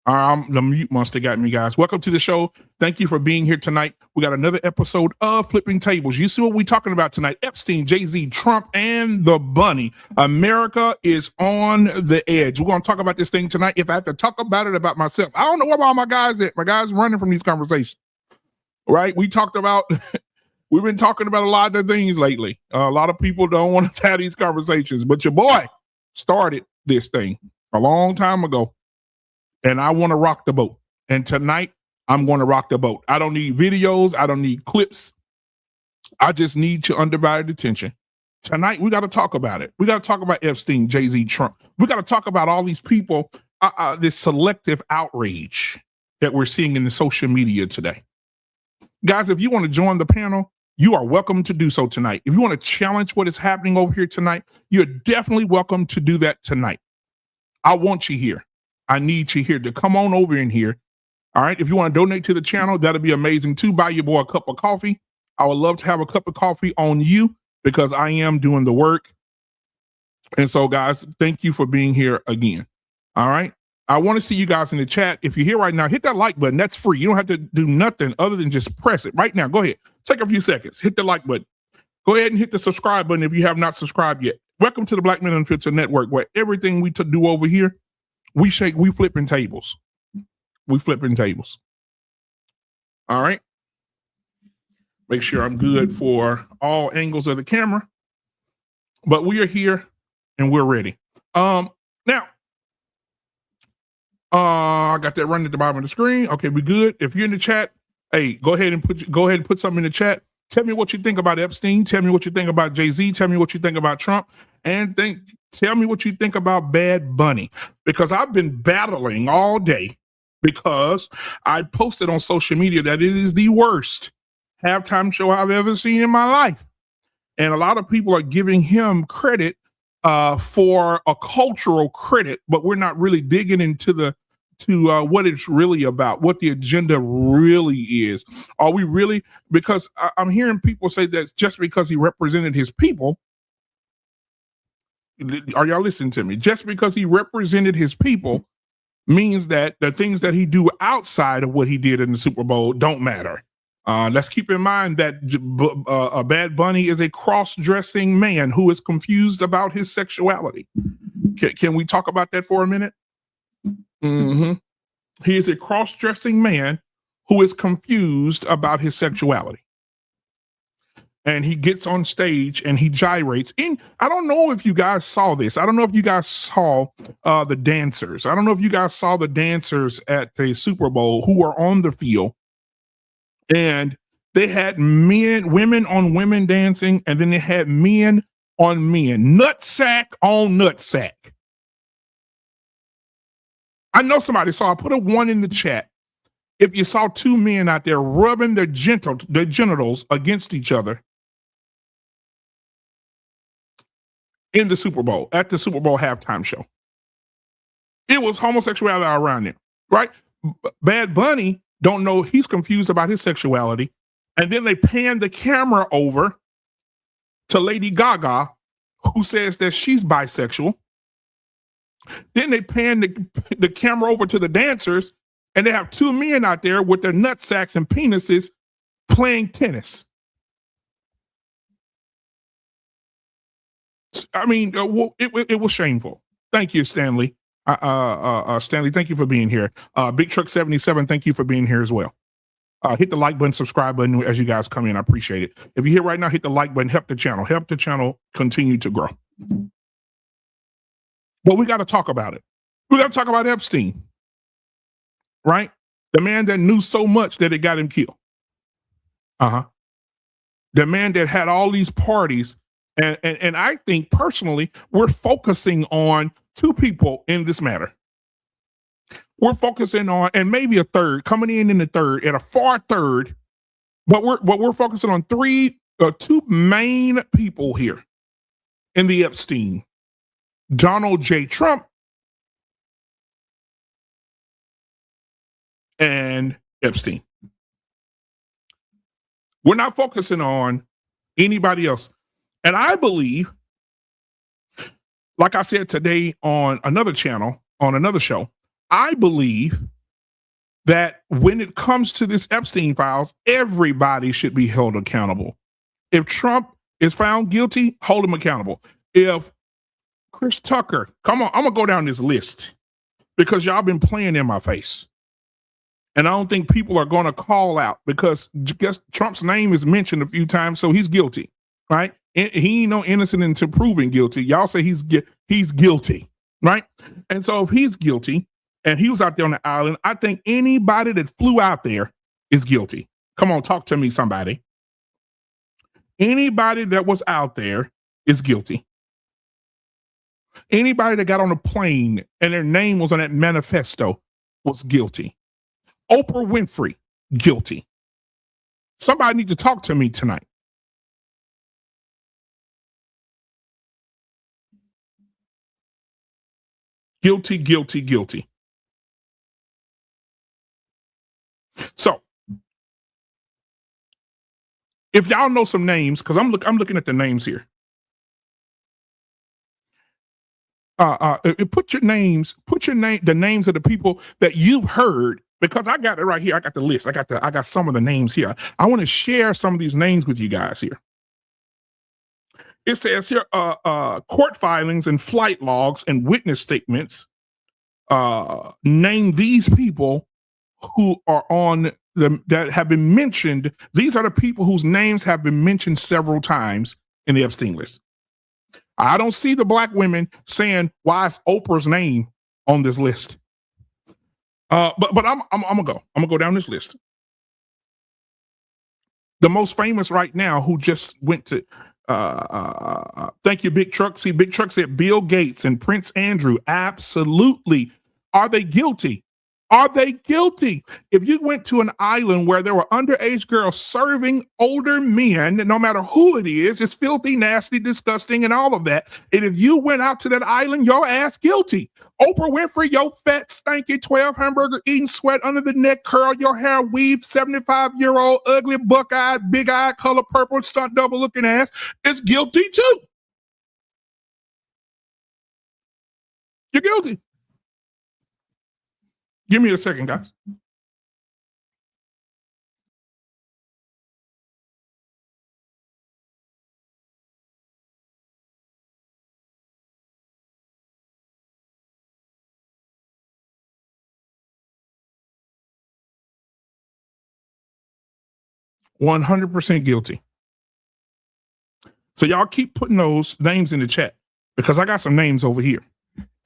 The mute monster got me, guys. Welcome to the show. Thank you for being here tonight. We got another episode of Flipping Tables. You see what we're talking about tonight? Epstein, Jay-Z, Trump, and the bunny. America is on the edge. We're going to talk about this thing tonight. If I have to talk about it about myself, I don't know where all my guys at. My guys running from these conversations, right? We talked about, we've been talking about a lot of things lately. A lot of people don't want to have these conversations, but your boy started this thing a long time ago. And I want to rock the boat. And tonight, I'm going to rock the boat. I don't need videos. I don't need clips. I just need your undivided attention. Tonight, we got to talk about it. We got to talk about Epstein, Jay-Z, Trump. We got to talk about all these people, this selective outrage that we're seeing in the social media today. Guys, if you want to join the panel, you are welcome to do so tonight. If you want to challenge what is happening over here tonight, you're definitely welcome to do that tonight. I want you here. I need you here to come on over in here. All right. If you want to donate to the channel, that'll be amazing too. Buy your boy a cup of coffee. I would love to have a cup of coffee on you because I am doing the work. And so, guys, thank you for being here again. All right. I want to see you guys in the chat. If you're here right now, hit that like button. That's free. You don't have to do nothing other than just press it right now. Go ahead. Take a few seconds. Hit the like button. Go ahead and hit the subscribe button if you have not subscribed yet. Welcome to the Black Men Unfiltered Network, where everything we do over here, we flipping tables. We flipping tables. All right. Make sure I'm good for all angles of the camera. But we are here and we're ready. Now, I got that running at the bottom of the screen. Okay, we good. If you're in the chat, hey, go ahead and put something in the chat. Tell me what you think about Epstein. Tell me what you think about Jay-Z. Tell me what you think about Trump. And tell me what you think about Bad Bunny. Because I've been battling all day because I posted on social media that it is the worst halftime show I've ever seen in my life. And a lot of people are giving him credit for a cultural credit, but we're not really digging into what it's really about, what the agenda really is. Are we really? Because I'm hearing people say that just because he represented his people, are y'all listening to me? Just because he represented his people means that the things that he do outside of what he did in the Super Bowl don't matter. Let's keep in mind that Bad Bunny is a cross-dressing man who is confused about his sexuality. Can we talk about that for a minute? Mm-hmm. He is a cross-dressing man who is confused about his sexuality. And he gets on stage and he gyrates. And I don't know if you guys saw this. I don't know if you guys saw the dancers. I don't know if you guys saw the dancers at the Super Bowl who were on the field. And they had women on women dancing, and then they had men on men. Nutsack on nutsack. I know somebody saw. I put a 1 in the chat. If you saw two men out there rubbing their genitals against each other in the Super Bowl, at the Super Bowl halftime show. It was homosexuality around there, right? Bad Bunny don't know, he's confused about his sexuality. And then they pan the camera over to Lady Gaga, who says that she's bisexual. Then they pan the camera over to the dancers, and they have two men out there with their nutsacks and penises playing tennis. I mean, it was shameful. Thank you, Stanley. Stanley, thank you for being here. Big Truck 77, thank you for being here as well. Hit the like button, subscribe button as you guys come in. I appreciate it. If you're here right now, hit the like button, help the channel continue to grow. But we got to talk about it. We got to talk about Epstein, right? The man that knew so much that it got him killed. The man that had all these parties. And I think personally, we're focusing on two people in this matter. We're focusing on, and maybe a third, coming in the third, at a far third, but we're focusing on two main people here in the Epstein Donald J. Trump, and Epstein. We're not focusing on anybody else. And I believe, like I said today on another channel, on another show, I believe that when it comes to this Epstein files, everybody should be held accountable. If Trump is found guilty, hold him accountable. If Chris Tucker, come on, I'm gonna go down this list because y'all been playing in my face. And I don't think people are going to call out because guess Trump's name is mentioned a few times, so he's guilty, right? He ain't no innocent until proven guilty. Y'all say he's guilty, right? And so if he's guilty and he was out there on the island, I think anybody that flew out there is guilty. Come on, talk to me, somebody. Anybody that was out there is guilty. Anybody that got on a plane and their name was on that manifesto was guilty. Oprah Winfrey, guilty. Somebody need to talk to me tonight. Guilty, guilty, guilty. So, if y'all know some names, because I'm looking at the names here. Put the names of the people that you've heard, because I got it right here. I got the list. I got some of the names here. I want to share some of these names with you guys here. It says here, court filings and flight logs and witness statements name these people who are on that have been mentioned. These are the people whose names have been mentioned several times in the Epstein list. I don't see the black women saying, why is Oprah's name on this list? But I'm gonna go down this list. The most famous right now, who just went to thank you, Big Truck. See, Big Truck said Bill Gates and Prince Andrew. Absolutely. Are they guilty? Are they guilty? If you went to an island where there were underage girls serving older men, no matter who it is, it's filthy, nasty, disgusting, and all of that. And if you went out to that island, your ass guilty. Oprah Winfrey, your fat, stanky, 12 hamburger eating, sweat under the neck, curl your hair, weave, 75-year-old, ugly, buck-eyed, big-eyed, color purple, stunt double looking ass is guilty too. You're guilty. Give me a second, guys. %100% guilty. So y'all keep putting those names in the chat because I got some names over here.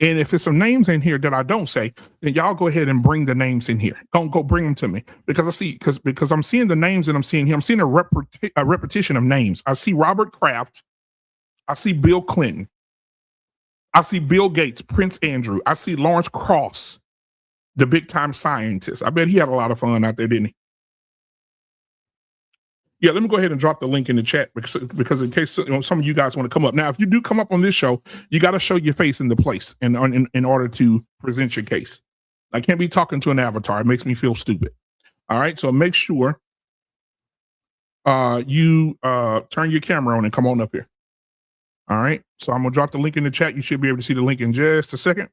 And if there's some names in here that I don't say, then y'all go ahead and bring the names in here. Don't go bring them to me because I see because I'm seeing the names that I'm seeing here. I'm seeing a repetition of names. I see Robert Kraft. I see Bill Clinton. I see Bill Gates, Prince Andrew. I see Lawrence Cross, the big time scientist. I bet he had a lot of fun out there, didn't he? Yeah, let me go ahead and drop the link in the chat because in case some of you guys want to come up. Now, if you do come up on this show, you got to show your face in the place in order to present your case. I can't be talking to an avatar. It makes me feel stupid. All right, so make sure you turn your camera on and come on up here. All right, so I'm going to drop the link in the chat. You should be able to see the link in just a second.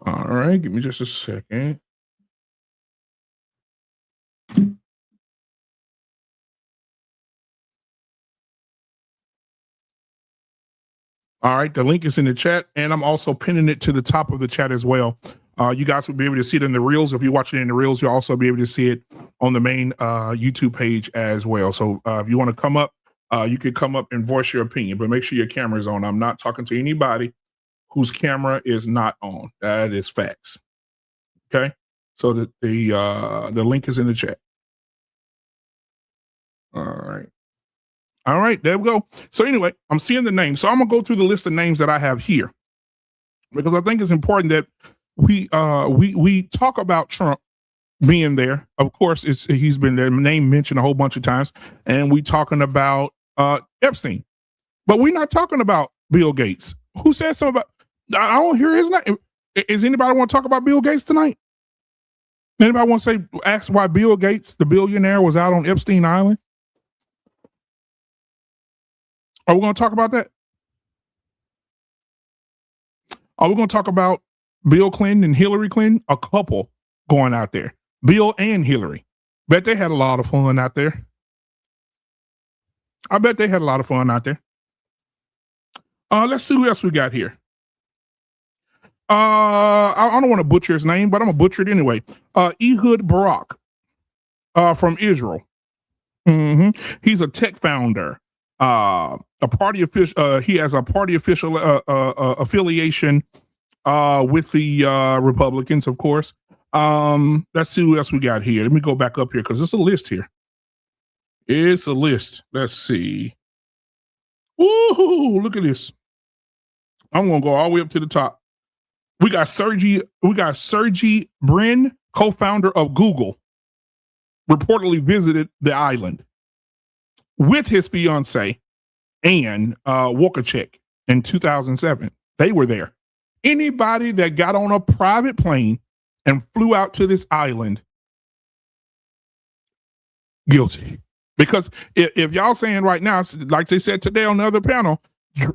All right, give me just a second. All right, the link is in the chat, and I'm also pinning it to the top of the chat as well. You guys will be able to see it in the Reels. If you're watching it in the Reels, you'll also be able to see it on the main YouTube page as well. So if you want to come up, you could come up and voice your opinion, but make sure your camera is on. I'm not talking to anybody whose camera is not on. That is facts. Okay, so the link is in the chat. All right, there we go. So anyway, I'm seeing the names. So I'm gonna go through the list of names that I have here because I think it's important that we talk about Trump being there. Of course, he's been their name mentioned a whole bunch of times, and we talking about Epstein, but we're not talking about Bill Gates. Who said something about? I don't hear his name. Is anybody want to talk about Bill Gates tonight? Anybody want to ask why Bill Gates, the billionaire, was out on Epstein Island? Are we going to talk about that? Are we going to talk about Bill Clinton and Hillary Clinton? A couple going out there. Bill and Hillary. Bet they had a lot of fun out there. I bet they had a lot of fun out there. Let's see who else we got here. I don't want to butcher his name, but I'm gonna butcher it anyway. Ehud Barak, from Israel. He's a tech founder. A party official. He has a party official affiliation with the Republicans, of course. Let's see who else we got here. Let me go back up here because it's a list here. It's a list. Let's see. Ooh, look at this. I'm gonna go all the way up to the top. We got Sergey Brin, co-founder of Google, reportedly visited the island with his fiance Anne Wojcicki in 2007. They were there. Anybody that got on a private plane and flew out to this island, guilty. Because if y'all saying right now, like they said today on the other panel,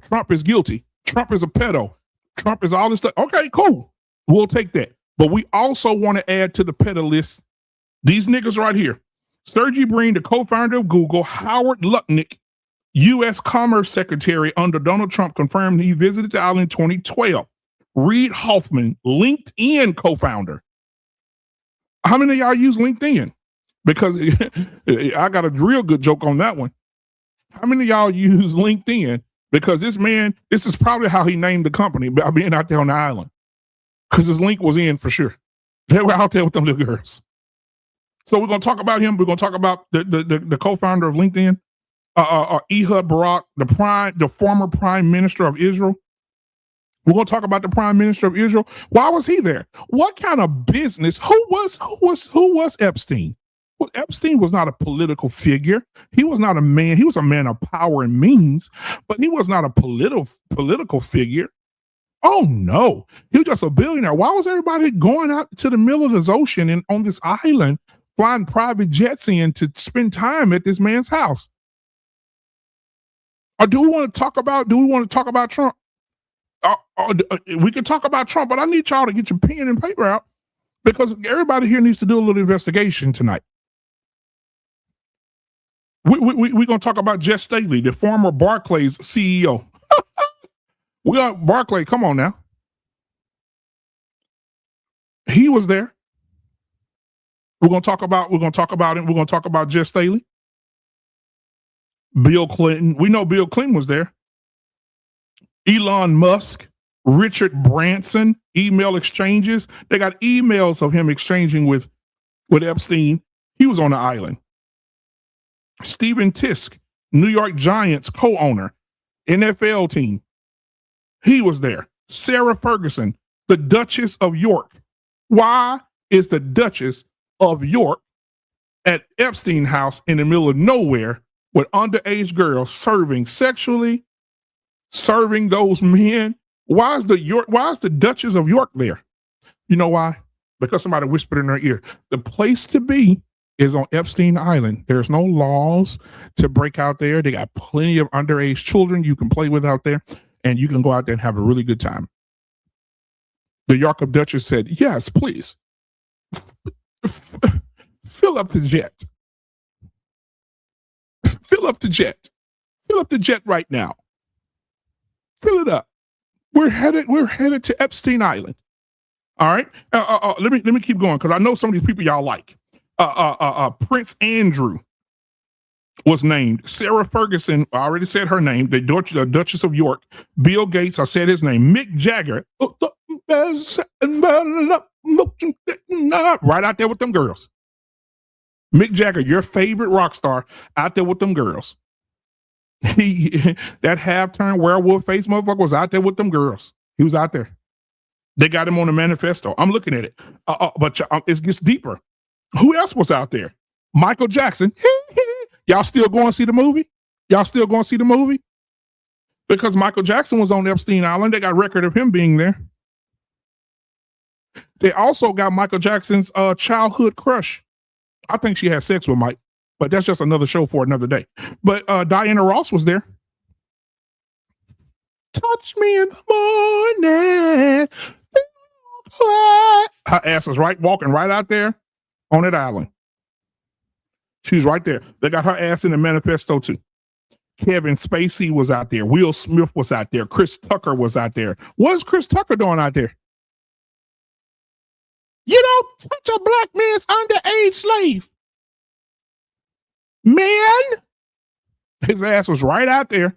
Trump is guilty. Trump is a pedo. Trump is all this stuff. Okay, cool. We'll take that. But we also want to add to the pedo list these niggas right here. Sergey Brin, the co-founder of Google, Howard Lutnick, U.S. Commerce Secretary under Donald Trump, confirmed he visited the island in 2012. Reid Hoffman, LinkedIn co-founder. How many of y'all use LinkedIn? Because I got a real good joke on that one. How many of y'all use LinkedIn? Because this man, this is probably how he named the company by being out there on the island. Because his link was in for sure. They were out there with them little girls. So we're going to talk about him. We're going to talk about the co-founder of LinkedIn, Ehud Barak, the former prime minister of Israel. We're going to talk about the prime minister of Israel. Why was he there? What kind of business? Who was Epstein? Well, Epstein was not a political figure. He was not a man. He was a man of power and means, but he was not a political figure. Oh no, he was just a billionaire. Why was everybody going out to the middle of this ocean and on this island, flying private jets in to spend time at this man's house? Or do we want to talk about Trump? We can talk about Trump, but I need y'all to get your pen and paper out because everybody here needs to do a little investigation tonight. We're going to talk about Jeff Staley, the former Barclays CEO. We got Barclay. Come on now. He was there. We're going to talk about him. We're going to talk about Jeff Staley. Bill Clinton. We know Bill Clinton was there. Elon Musk, Richard Branson, email exchanges. They got emails of him exchanging with Epstein. He was on the island. Steven Tisk, New York Giants co-owner, NFL team. He was there. Sarah Ferguson, the Duchess of York. Why is the Duchess of York at Epstein house in the middle of nowhere with underage girls serving those men? Why is the Duchess of York there? You know why? Because somebody whispered in their ear. The place to be is on Epstein Island. There's no laws to break out there. They got plenty of underage children you can play with out there, and you can go out there and have a really good time. The York of Duchess said, yes, please. Fill up the jet. Fill up the jet. Fill up the jet right now. Fill it up. We're headed to Epstein Island. All right. Let me keep going because I know some of these people y'all like. Prince Andrew was named. Sarah Ferguson, I already said her name. The Duchess of York. Bill Gates, I said his name. Mick Jagger, right out there with them girls. Mick Jagger, your favorite rock star, out there with them girls. That half-turned werewolf face motherfucker was out there with them girls. He was out there. They got him on the manifesto. I'm looking at it. But it gets deeper. Who else was out there? Michael Jackson. Y'all still going to see the movie? Y'all still going to see the movie? Because Michael Jackson was on Epstein Island. They got record of him being there. They also got Michael Jackson's childhood crush. I think she had sex with Mike, but that's just another show for another day. But Diana Ross was there. Touch me in the morning. Her ass was walking right out there on that island. She's right there. They got her ass in the manifesto too. Kevin Spacey was out there. Will Smith was out there. Chris Tucker was out there. What's Chris Tucker doing out there? You don't touch a black man's underage slave. Man, his ass was right out there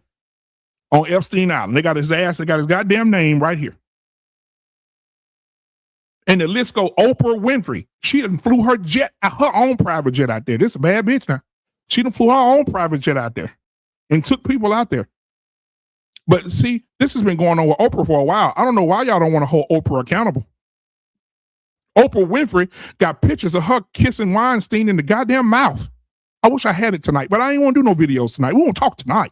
on Epstein Island. They got his ass, they got his goddamn name right here. And the list go, Oprah Winfrey. She done flew her own private jet out there. This is a bad bitch now. She done flew her own private jet out there and took people out there. But see, this has been going on with Oprah for a while. I don't know why y'all don't want to hold Oprah accountable. Oprah Winfrey got pictures of her kissing Weinstein in the goddamn mouth. I wish I had it tonight, but I ain't want to do no videos tonight. We won't talk tonight.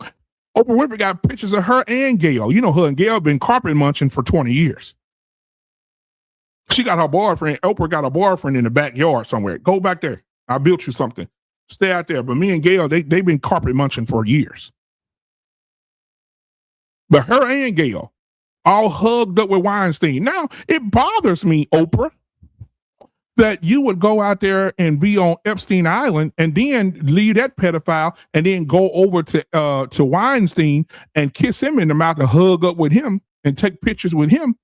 Oprah Winfrey got pictures of her and Gayle. You know, her and Gayle been carpet munching for 20 years. She got her boyfriend. Oprah got a boyfriend in the backyard somewhere. Go back there. I built you something. Stay out there. But me and Gayle, they've been carpet munching for years. But her and Gayle all hugged up with Weinstein. Now, it bothers me, Oprah, that you would go out there and be on Epstein Island and then leave that pedophile and then go over to Weinstein and kiss him in the mouth and hug up with him and take pictures with him.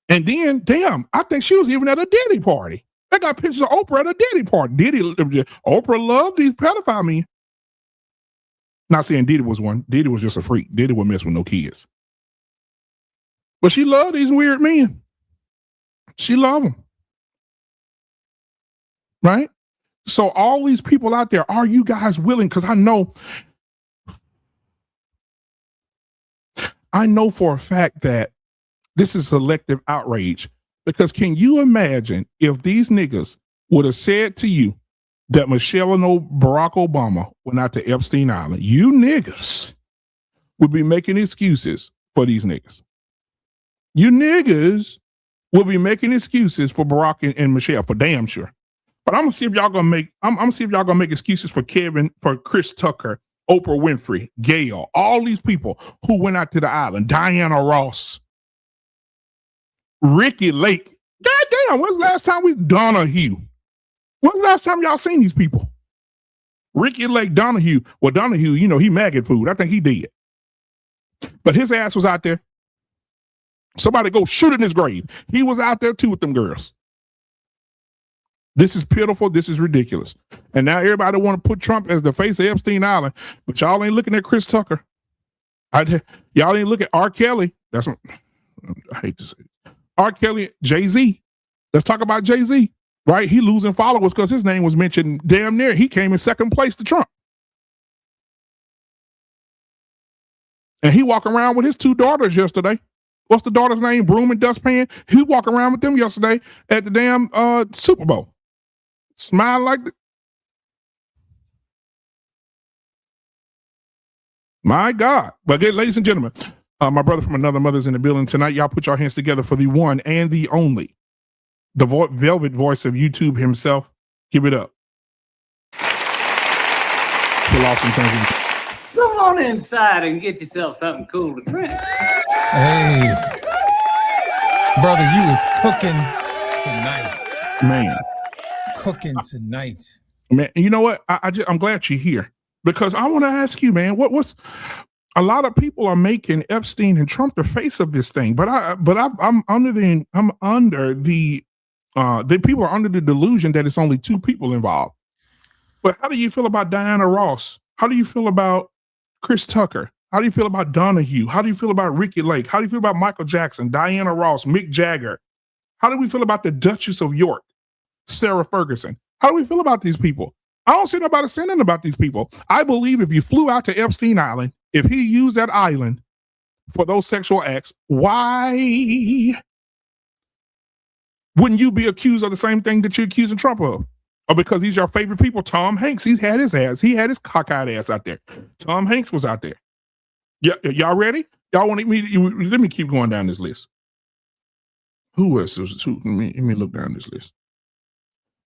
And then, damn, I think she was even at a Diddy party. They got pictures of Oprah at a Diddy party. Oprah loved these pedophile men. Not saying Diddy was one. Diddy was just a freak. Diddy would mess with no kids. But she loved these weird men. She loved them. Right? So all these people out there, are you guys willing? Because I know for a fact that this is selective outrage. Because can you imagine if these niggas would have said to you that Michelle and Barack Obama went out to Epstein Island, you niggas would be making excuses for these niggas. You niggas will be making excuses for Barack and Michelle for damn sure. But I'm gonna see if y'all gonna make excuses for Chris Tucker, Oprah Winfrey, Gayle, all these people who went out to the island, Diana Ross, Ricky Lake. Goddamn, when's the last time Donahue? When's the last time y'all seen these people? Ricky Lake, Donahue. Well, Donahue, you know, he maggot food. I think he did. But his ass was out there. Somebody go shoot in his grave. He was out there too with them girls. This is pitiful. This is ridiculous. And now everybody want to put Trump as the face of Epstein Island, but y'all ain't looking at Chris Tucker. Y'all ain't looking at R. Kelly. That's what I hate to say. R. Kelly, Jay-Z. Let's talk about Jay-Z, right? He losing followers because his name was mentioned damn near. He came in second place to Trump. And he walking around with his two daughters yesterday. What's the daughter's name? Broom and Dustpan. He walking around with them yesterday at the damn Super Bowl. Smile like my God. But again, ladies and gentlemen, my brother from another mother's in the building tonight. Y'all put your hands together for the one and the only, the velvet voice of YouTube himself. Give it up. Go on inside and get yourself something cool to drink. Hey, brother, you was cooking tonight. Man. Cooking tonight. Man, you know what? I'm glad you're here because I want to ask you, man, what's a lot of people are making Epstein and Trump the face of this thing, but I'm under the people are under the delusion that it's only two people involved. But how do you feel about Diana Ross? How do you feel about Chris Tucker? How do you feel about Donahue? How do you feel about Ricky Lake? How do you feel about Michael Jackson, Diana Ross, Mick Jagger? How do we feel about the Duchess of York, Sarah Ferguson? How do we feel about these people? I don't see nobody saying nothing about these people. I believe if you flew out to Epstein Island, if he used that island for those sexual acts, why Wouldn't you be accused of the same thing that you're accusing Trump of? Or because he's your favorite people? Tom Hanks, he's had his ass. He had his cockeyed ass out there. Tom Hanks was out there. Yeah, y'all ready? Y'all want me? Let me keep going down this list. Who else? Let me look down this list.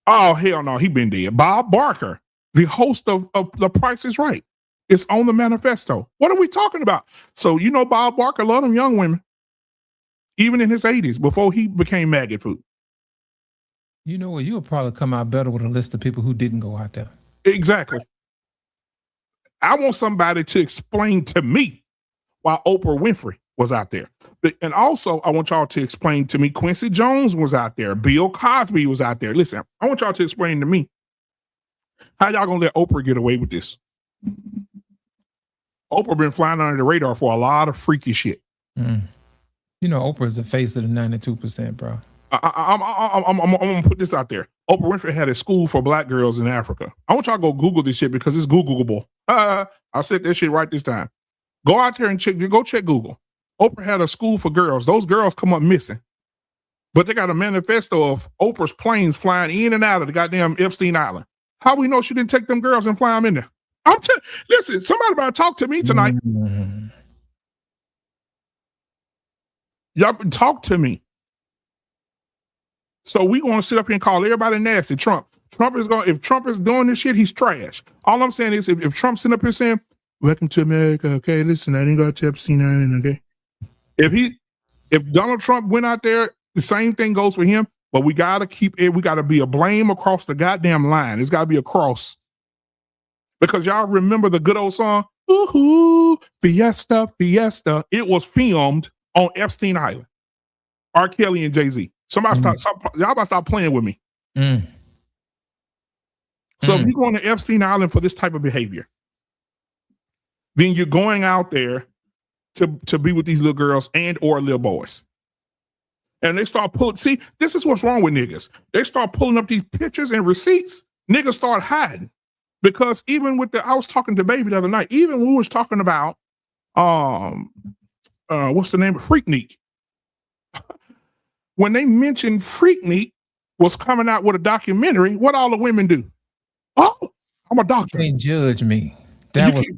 Oh, hell no, he been dead. Bob Barker, the host of The Price is Right. It's on the manifesto. What are we talking about? So, Bob Barker loved them young women, even in his 80s, before he became maggot food. You know what? You'll probably come out better with a list of people who didn't go out there. Exactly. I want somebody to explain to me why Oprah Winfrey was out there. And also, I want y'all to explain to me Quincy Jones was out there. Bill Cosby was out there. Listen, I want y'all to explain to me how y'all gonna let Oprah get away with this. Oprah been flying under the radar for a lot of freaky shit. Oprah is the face of the 92%, bro. I'm gonna put this out there. Oprah Winfrey had a school for black girls in Africa. I want y'all to go Google this shit because it's Googleable. I said that shit right this time. Go out there and check Google. Oprah had a school for girls. Those girls come up missing. But they got a manifesto of Oprah's planes flying in and out of the goddamn Epstein Island. How we know she didn't take them girls and fly them in there? Listen, somebody about to talk to me tonight. Y'all talk to me. So we going to sit up here and call everybody nasty. Trump is going. If Trump is doing this shit, he's trash. All I'm saying is, if Trump's sitting up here saying, "Welcome to America," okay, listen, I didn't go to Epstein Island, okay. If Donald Trump went out there, the same thing goes for him. But we gotta keep it. We gotta be a blame across the goddamn line. It's gotta be a cross. Because y'all remember the good old song, "Ooh, Fiesta, Fiesta." It was filmed on Epstein Island. R. Kelly and Jay-Z. Somebody y'all about to stop playing with me. So if you're going to Epstein Island for this type of behavior, then you're going out there to be with these little girls and or little boys. And they start pulling, see, this is what's wrong with niggas. They start pulling up these pictures and receipts. Niggas start hiding. Because even with I was talking to Baby the other night, even when we was talking about, what's the name of Freaknik? When they mentioned Freaknik was coming out with a documentary, what all the women do? Oh, I'm a doctor. They judge me.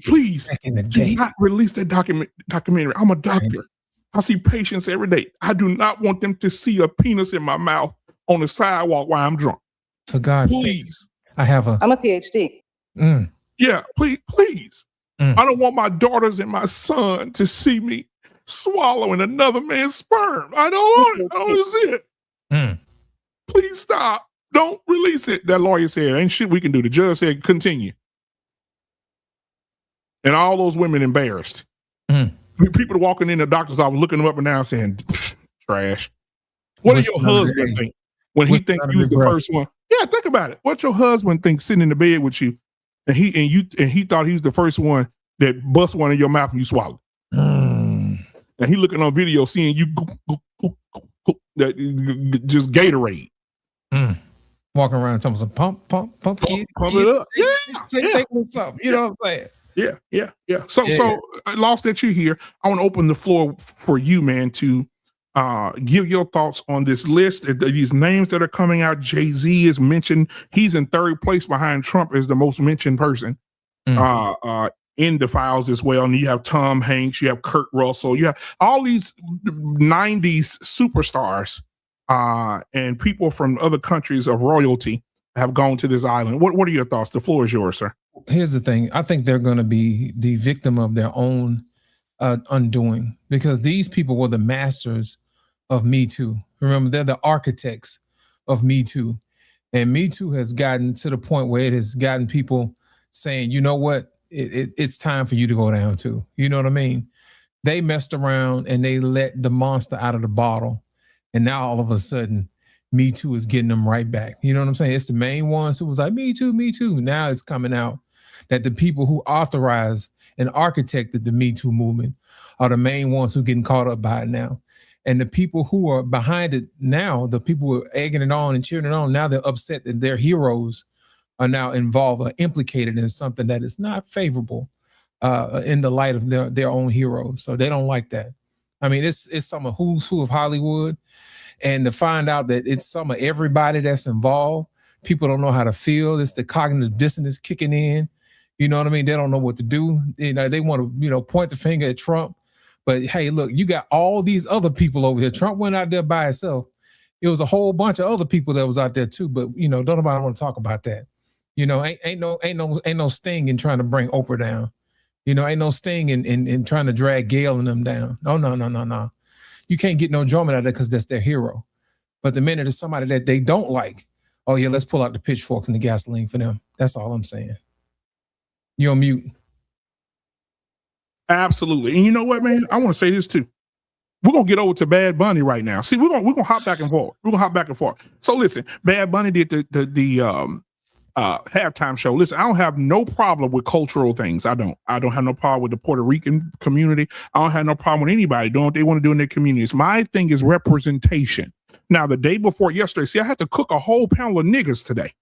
Please do not release that documentary. I'm a doctor. I see patients every day. I do not want them to see a penis in my mouth on the sidewalk while I'm drunk. For God's sake. I'm a PhD. Yeah, please. I don't want my daughters and my son to see me swallowing another man's sperm. I don't want it. I don't want to see it. Please stop. Don't release it. That lawyer said, ain't shit we can do. The judge said, continue. And all those women embarrassed. People walking in the doctor's office looking them up and down saying, trash. What does your husband think when he think you was the first one? Yeah, think about it. What your husband think sitting in the bed with you and he thought he was the first one that bust one in your mouth and you swallowed. And he looking on video seeing you just Gatorade. Walking around telling some pump it up. Take what's up. You know what I'm saying? Yeah. So Lost that you're here. I want to open the floor for you, man, to give your thoughts on this list. These names that are coming out. Jay-Z is mentioned. He's in third place behind Trump as the most mentioned person in the files as well. And you have Tom Hanks, you have Kurt Russell, you have all these 90s superstars and people from other countries of royalty have gone to this island. What are your thoughts? The floor is yours, sir. Here's the thing. I think they're going to be the victim of their own undoing, because these people were the masters of Me Too. Remember, they're the architects of Me Too. And Me Too has gotten to the point where it has gotten people saying, you know what, it's time for you to go down too. You know what I mean? They messed around and they let the monster out of the bottle. And now all of a sudden, Me Too is getting them right back. You know what I'm saying? It's the main ones who was like, Me Too, Me Too. Now it's coming out that the people who authorized and architected the Me Too movement are the main ones who are getting caught up by it now. And the people who are behind it now, the people who are egging it on and cheering it on, now they're upset that their heroes are now involved or implicated in something that is not favorable in the light of their own heroes. So they don't like that. I mean, it's some who's who of Hollywood. And to find out that it's some of everybody that's involved, people don't know how to feel. It's the cognitive dissonance kicking in. You know what I mean? They don't know what to do. You know, they want to, point the finger at Trump. But hey, look, you got all these other people over here. Trump went out there by himself. It was a whole bunch of other people that was out there too. But don't nobody want to talk about that. Ain't no sting in trying to bring Oprah down. Ain't no sting in trying to drag Gail and them down. No. You can't get no enjoyment out of that because that's their hero. But the minute it's somebody that they don't like, oh yeah, let's pull out the pitchforks and the gasoline for them. That's all I'm saying. You're on mute. Absolutely. And you know what, man? I want to say this too. We're gonna get over to Bad Bunny right now. See, we're gonna hop back and forth. We're gonna hop back and forth. So listen, Bad Bunny did the halftime show. Listen, I don't have no problem with cultural things. I don't have no problem with the Puerto Rican community. I don't have no problem with anybody doing what they want to do in their communities. My thing is representation. Now, the day before yesterday, see, I had to cook a whole pound of niggas today.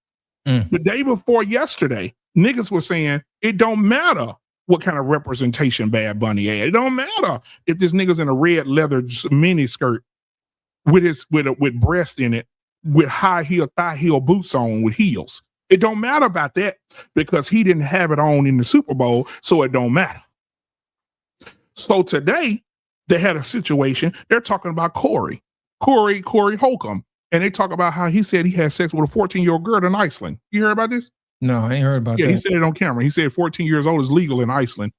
The day before yesterday, niggas were saying it don't matter what kind of representation Bad Bunny had. It don't matter if this nigga's in a red leather mini skirt with breast in it, with high heel, thigh heel boots on with heels. It don't matter about that because he didn't have it on in the Super Bowl, so it don't matter. So today they had a situation. They're talking about Corey Holcomb, and they talk about how he said he had sex with a 14-year-old girl in Iceland. You heard about this? No, I ain't heard about that. Yeah, he said it on camera. He said 14 years old is legal in Iceland,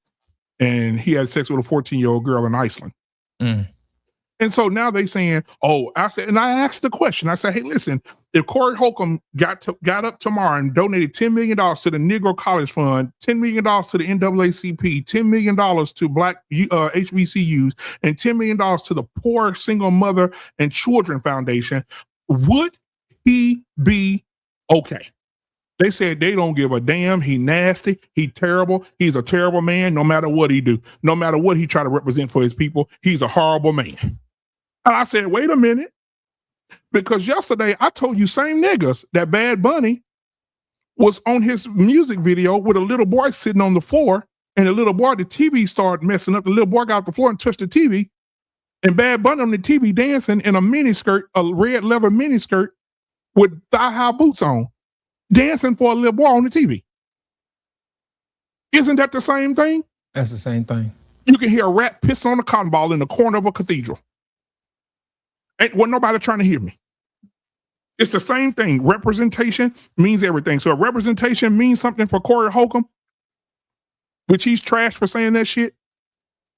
and he had sex with a 14-year-old girl in Iceland. And so now they saying, I asked the question. I said, hey, listen, if Corey Holcomb got up tomorrow and donated $10 million to the Negro College Fund, $10 million to the NAACP, $10 million to Black HBCUs, and $10 million to the Poor Single Mother and Children Foundation, would he be okay? They said they don't give a damn. He nasty. He terrible. He's a terrible man. No matter what he do, no matter what he try to represent for his people, he's a horrible man. And I said, wait a minute, because yesterday I told you same niggas that Bad Bunny was on his music video with a little boy sitting on the floor, and the little boy, the TV started messing up. The little boy got off the floor and touched the TV, and Bad Bunny on the TV dancing in a miniskirt, a red leather miniskirt with thigh-high boots on, dancing for a little boy on the TV. Isn't that the same thing? That's the same thing. You can hear a rat piss on a cotton ball in the corner of a cathedral. Ain't nobody trying to hear me. It's the same thing. Representation means everything. So if representation means something for Corey Holcomb, which he's trashed for saying that shit,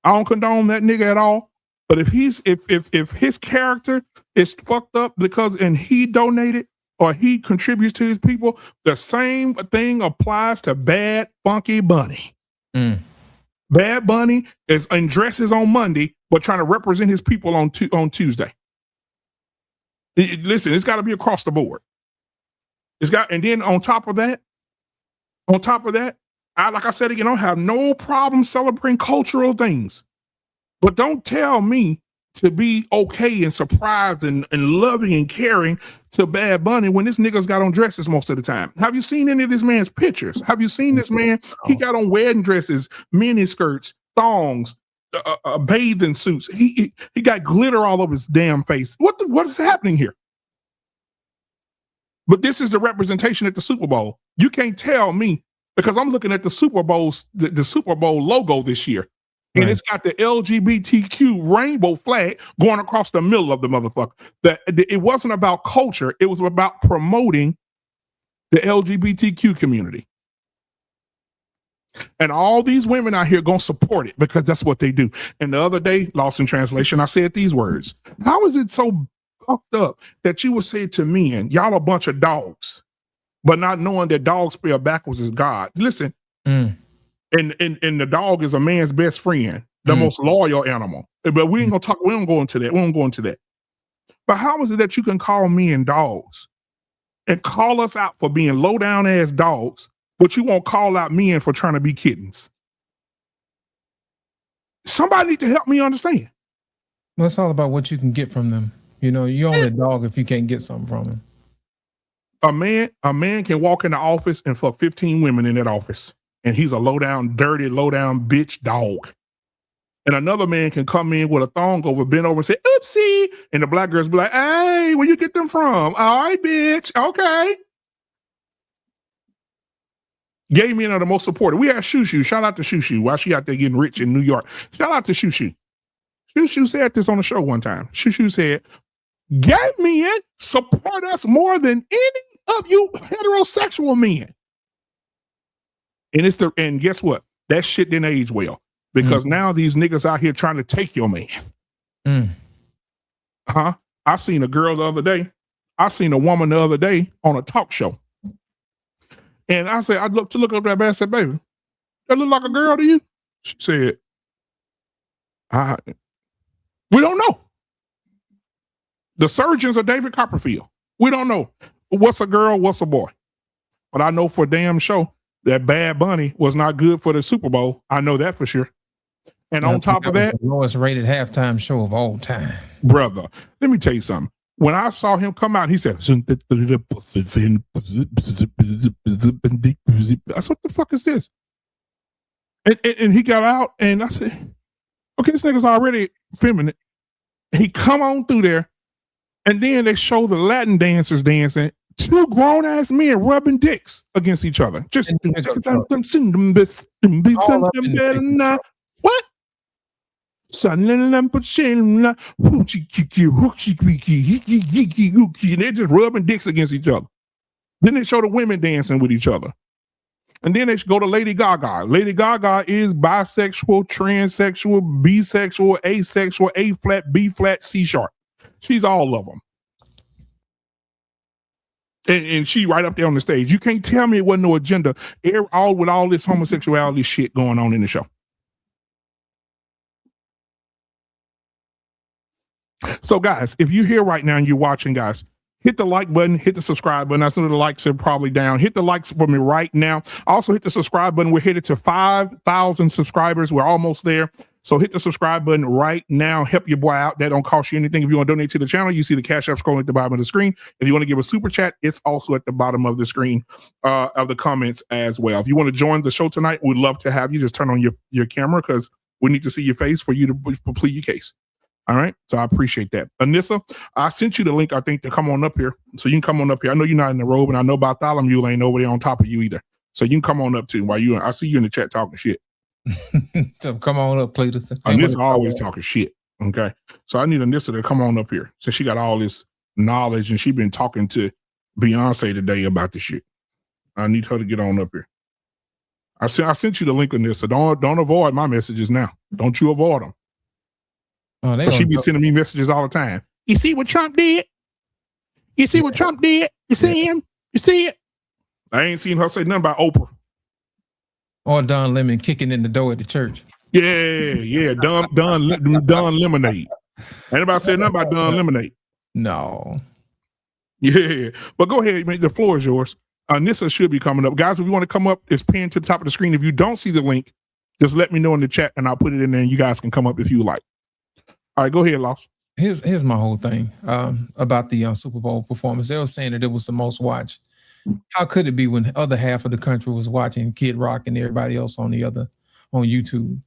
I don't condone that nigga at all. But if his character is fucked up and he donated or he contributes to his people, the same thing applies to Bad Funky Bunny. Bad Bunny is in dresses on Monday, but trying to represent his people on Tuesday. Listen, it's got to be across the board. And then on top of that, like I said again, I don't have no problem celebrating cultural things, but don't tell me to be okay and surprised and loving and caring to Bad Bunny when this nigga's got on dresses most of the time. Have you seen any of this man's pictures? Have you seen this man? He got on wedding dresses, mini skirts, thongs, bathing suits. He got glitter all over his damn face. What is happening here? But this is the representation at the Super Bowl. You can't tell me, because I'm looking at the Super Bowl's the Super Bowl logo this year, and it's got the LGBTQ rainbow flag going across the middle of the motherfucker. That it wasn't about culture; it was about promoting the LGBTQ community. And all these women out here gonna support it because that's what they do. And the other day, lost in translation, I said these words. How is it so fucked up that you would say to men, y'all a bunch of dogs, but not knowing that dogs spell backwards is God? Listen, and the dog is a man's best friend, the most loyal animal. But we ain't gonna talk, we don't go into that. We don't go into that. But how is it that you can call men dogs and call us out for being low down ass dogs, but you won't call out men for trying to be kittens? Somebody need to help me understand. Well, it's all about what you can get from them. You're only a dog if you can't get something from them. A man can walk in the office and fuck 15 women in that office, and he's a low down, dirty, low down bitch dog. And another man can come in with a thong over, bend over and say, oopsie. And the black girls be like, hey, where you get them from? All right, bitch. Okay. Gay men are the most supported. We had Shushu. Shout out to Shushu while she out there getting rich in New York. Shout out to Shushu. Shushu said this on the show one time. Shushu said, gay men support us more than any of you heterosexual men. And guess what? That shit didn't age well. Because now these niggas out here trying to take your man. I seen a girl the other day. I seen a woman the other day on a talk show. And I said, I'd look up that man and said, baby, that look like a girl to you? She said, we don't know. The surgeons are David Copperfield. We don't know what's a girl, what's a boy. But I know for damn sure that Bad Bunny was not good for the Super Bowl. I know that for sure. And on top of that, the lowest rated halftime show of all time. Brother, let me tell you something. When I saw him come out, he said, I said, what the fuck is this? And he got out and I said, okay, this nigga's already feminine. He come on through there and then they show the Latin dancers dancing. Two grown ass men rubbing dicks against each other. Just what? And they're just rubbing dicks against each other. Then they show the women dancing with each other. And then they go to Lady Gaga. Lady Gaga is bisexual, transsexual, bisexual, asexual, A flat, B flat, C sharp. She's all of them. And she right up there on the stage. You can't tell me it wasn't no agenda. All with all this homosexuality shit going on in the show. So guys, if you're here right now and you're watching, guys, hit the like button, hit the subscribe button. I know the likes are probably down. Hit the likes for me right now. Also hit the subscribe button. We're headed to 5,000 subscribers. We're almost there. So hit the subscribe button right now. Help your boy out. That don't cost you anything. If you want to donate to the channel, you see the Cash App scrolling at the bottom of the screen. If you want to give a super chat, it's also at the bottom of the screen of the comments as well. If you want to join the show tonight, we'd love to have you. Just turn on your camera because we need to see your face for you to plead your case. All right. So I appreciate that. Anissa, I sent you the link, I think, to come on up here. So you can come on up here. I know you're not in the robe, and I know Bartholomew ain't over there on top of you either. So you can come on up too while I see you in the chat talking shit. So come on up, Cletus. Anissa always talking shit. Okay. So I need Anissa to come on up here. So she got all this knowledge and she been talking to Beyonce today about the shit. I need her to get on up here. I sent you the link, Anissa. Don't avoid my messages now. Don't you avoid them. Oh, she be sending me messages all the time. You see what Trump did? You see what Trump did? You see him? You see it? I ain't seen her say nothing about Oprah. Or Don Lemon kicking in the door at the church. Yeah. Don Lemonade. Anybody said nothing about Don Lemonade? No. Yeah. But go ahead, man. The floor is yours. Nissa should be coming up. Guys, if you want to come up, it's pinned to the top of the screen. If you don't see the link, just let me know in the chat and I'll put it in there and you guys can come up if you like. All right, go ahead, Loss. Here's my whole thing about the Super Bowl performance. They were saying that it was the most watched. How could it be when the other half of the country was watching Kid Rock and everybody else on YouTube?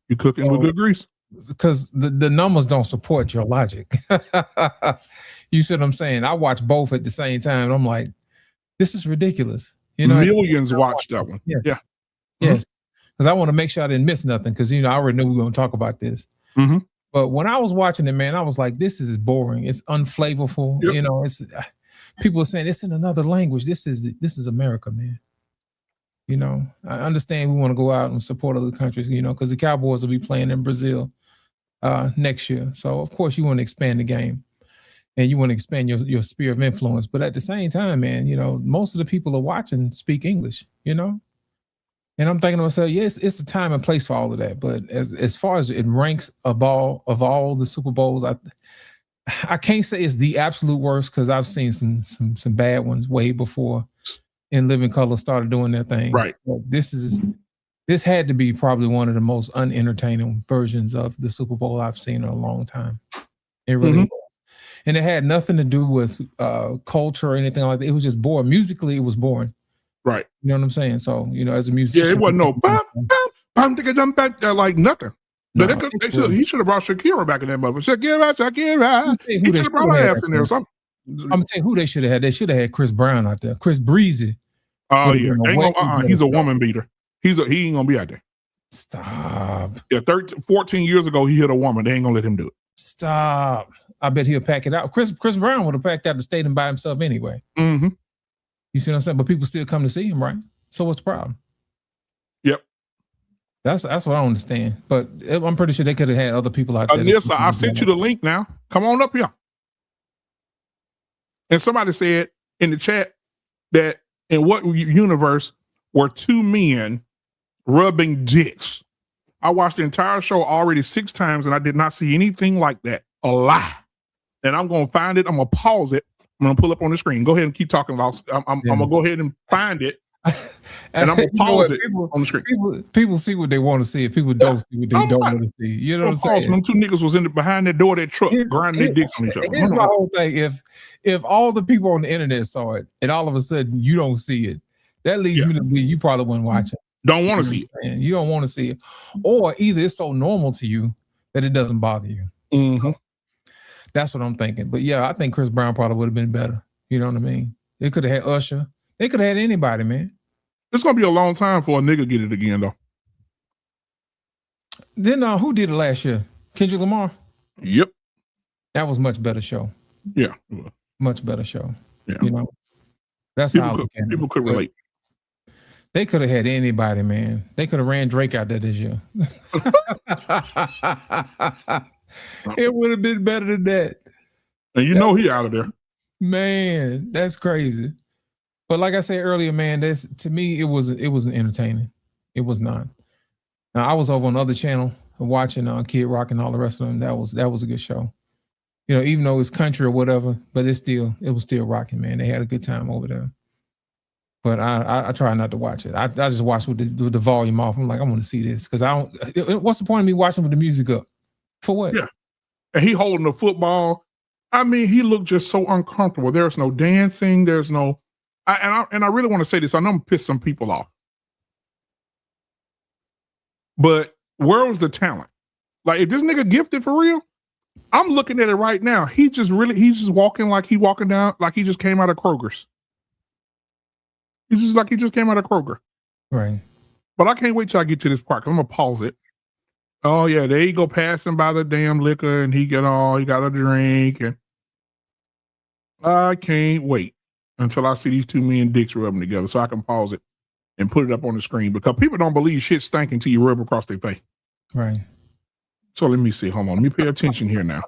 You cooking with good grease. Because the numbers don't support your logic. You see what I'm saying? I watch both at the same time. And I'm like, this is ridiculous. You know, millions watched that one. Yes. Yeah. Yes. Because I want to make sure I didn't miss nothing. Because I already knew we were going to talk about this. Mm-hmm. But when I was watching it, man, I was like, this is boring. It's unflavorful. Yep. It's people are saying it's in another language. This is America, man. I understand we want to go out and support other countries, because the Cowboys will be playing in Brazil next year. So of course you want to expand the game and you want to expand your sphere of influence. But at the same time, man, most of the people are watching speak English, And I'm thinking to myself, yes, it's a time and place for all of that. But as far as it ranks of all the Super Bowls, I can't say it's the absolute worst because I've seen some bad ones way before In Living Color started doing their thing. Right. But this had to be probably one of the most unentertaining versions of the Super Bowl I've seen in a long time. It really was. And it had nothing to do with culture or anything like that. It was just boring. Musically, it was boring. Right. You know what I'm saying? So, as a musician. Yeah, it wasn't no like nothing. But No, he should have brought Shakira back in that mother. Shakira. He should have brought her ass in there or something. I'm gonna tell you who they should have had. They should have had Chris Brown out there. Chris Breezy. Oh yeah, he's a woman beater. He ain't gonna be out there. Stop. Yeah, 14 years ago he hit a woman. They ain't gonna let him do it. Stop. I bet he'll pack it out. Chris Brown would have packed out the stadium by himself anyway. Mm-hmm. You see what I'm saying? But people still come to see him, right? So what's the problem? Yep. That's what I don't understand. But I'm pretty sure they could have had other people out there. Anissa, I sent you the link now. Come on up here. And somebody said in the chat that in what universe were two men rubbing dicks? I watched the entire show already 6 times and I did not see anything like that. A lie. And I'm going to find it. I'm going to pause it. I'm going to pull up on the screen. Go ahead and keep talking, Lost. I'm going to go ahead and find it. And I'm going to pause it on the screen. People see what they want to see. If people don't see what they don't want to see. You know what I'm saying? Them 2 niggas was behind that door of that truck grinding their dicks on each other. Here's my whole thing. If all the people on the internet saw it and all of a sudden you don't see it, that leads me to believe you probably wasn't watching. Don't want to see it. You don't want to see it. Or either it's so normal to you that it doesn't bother you. Mm-hmm. That's what I'm thinking. But yeah, I think Chris Brown probably would have been better. You know what I mean? They could have had Usher. They could have had anybody, man. It's going to be a long time for a nigga get it again, though. Then who did it last year? Kendrick Lamar? Yep. That was much better show. Yeah. Much better show. Yeah. You know? That's how people could relate. They could have had anybody, man. They could have ran Drake out there this year. It would have been better than that. And he out of there. Man, that's crazy. But like I said earlier, man, to me, it wasn't entertaining. It was not. Now I was over on the other channel watching Kid Rock and all the rest of them. That was a good show. You know, even though it's country or whatever, but it was still rocking, man. They had a good time over there. But I try not to watch it. I just watch with the volume off. I'm like, I want to see this because what's the point of me watching with the music up? For what? Yeah. And he holding the football. I mean, he looked just so uncomfortable. There's no dancing. There's no. I really want to say this. I know I'm piss some people off. But where was the talent? Like, if this nigga gifted for real, I'm looking at it right now. He's just walking like he walking down, like he just came out of Kroger's. He's just like he just came out of Kroger. Right. But I can't wait till I get to this part. I'm going to pause it. Oh, yeah, there you go passing by the damn liquor and he got a drink. And I can't wait until I see these 2 men dicks rubbing together so I can pause it and put it up on the screen because people don't believe shit stinking until you rub across their face. Right. So let me see. Hold on. Let me pay attention here now.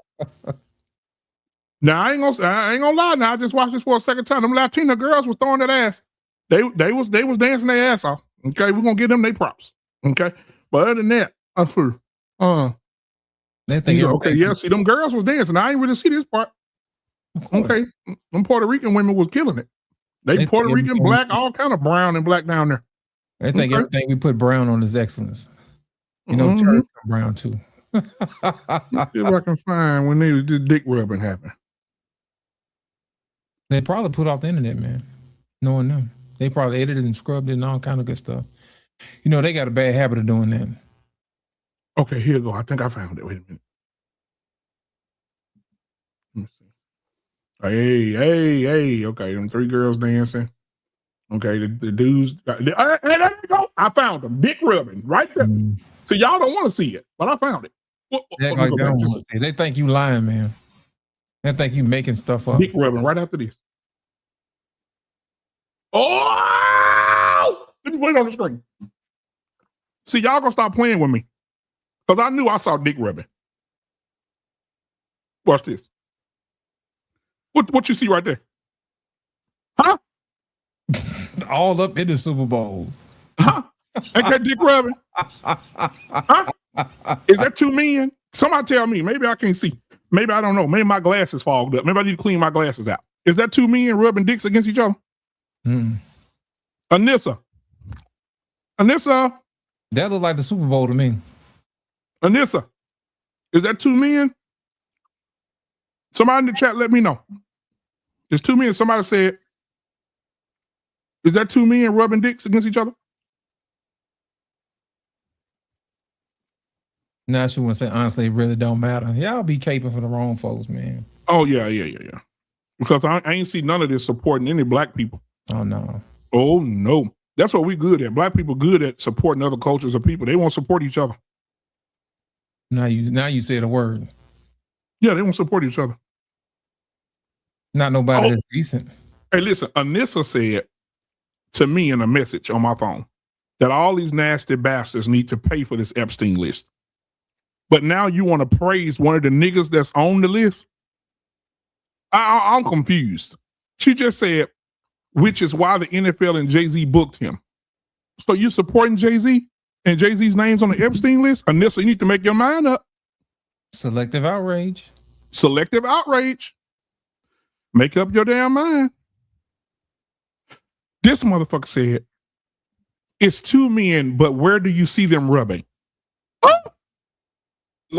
Now, I ain't gonna lie now. I just watched this for a second time. Them Latina girls was throwing that ass. They was dancing their ass off. Okay, we're gonna give them their props. Okay, but other than that, they think okay, yeah. See, them girls was dancing. I ain't really see this part. Okay, them Puerto Rican women was killing it. They Puerto Rican, black, all kind of brown and black down there. They think everything we put brown on is excellence. You know, church brown too. See if I can find when this dick rubbing happened. They probably put off the internet, man. Knowing them. They probably edited and scrubbed it and all kind of good stuff. You know, they got a bad habit of doing that. Okay, here you go. I think I found it. Wait a minute. Let me see. Hey. Okay, them 3 girls dancing. Okay, the dudes. Hey, there you go. I found them. Dick rubbing right there. So y'all don't want to see it, but I found it. They think you lying, man. They think you making stuff up. Dick rubbing right after this. Oh! Let me put it on the screen. See, y'all gonna stop playing with me. Because I knew I saw dick rubbing. Watch this. What you see right there? Huh? All up in the Super Bowl. Huh? Ain't that dick rubbing? Huh? Is that 2 men? Somebody tell me. Maybe I can't see. Maybe I don't know. Maybe my glasses fogged up. Maybe I need to clean my glasses out. Is that 2 men rubbing dicks against each other? Anissa. That look like the Super Bowl to me. Anissa, is that 2 men? Somebody in the chat, let me know. There's 2 men. Somebody said, is that 2 men rubbing dicks against each other? Now she want to say honestly, it really don't matter. Y'all be caping for the wrong folks, man. Oh yeah. Because I ain't see none of this supporting any black people. Oh no. Oh no. That's what we good at. Black people good at supporting other cultures of people. They won't support each other. Now you said a word. Yeah, they won't support each other. Not nobody that's decent. Hey, listen, Anissa said to me in a message on my phone that all these nasty bastards need to pay for this Epstein list. But now you want to praise one of the niggas that's on the list? I'm confused. She just said, which is why the NFL and Jay-Z booked him. So you supporting Jay-Z and Jay-Z's name's on the Epstein list? Anissa, you need to make your mind up. Selective outrage. Selective outrage. Make up your damn mind. This motherfucker said, it's two men, but where do you see them rubbing? Oh!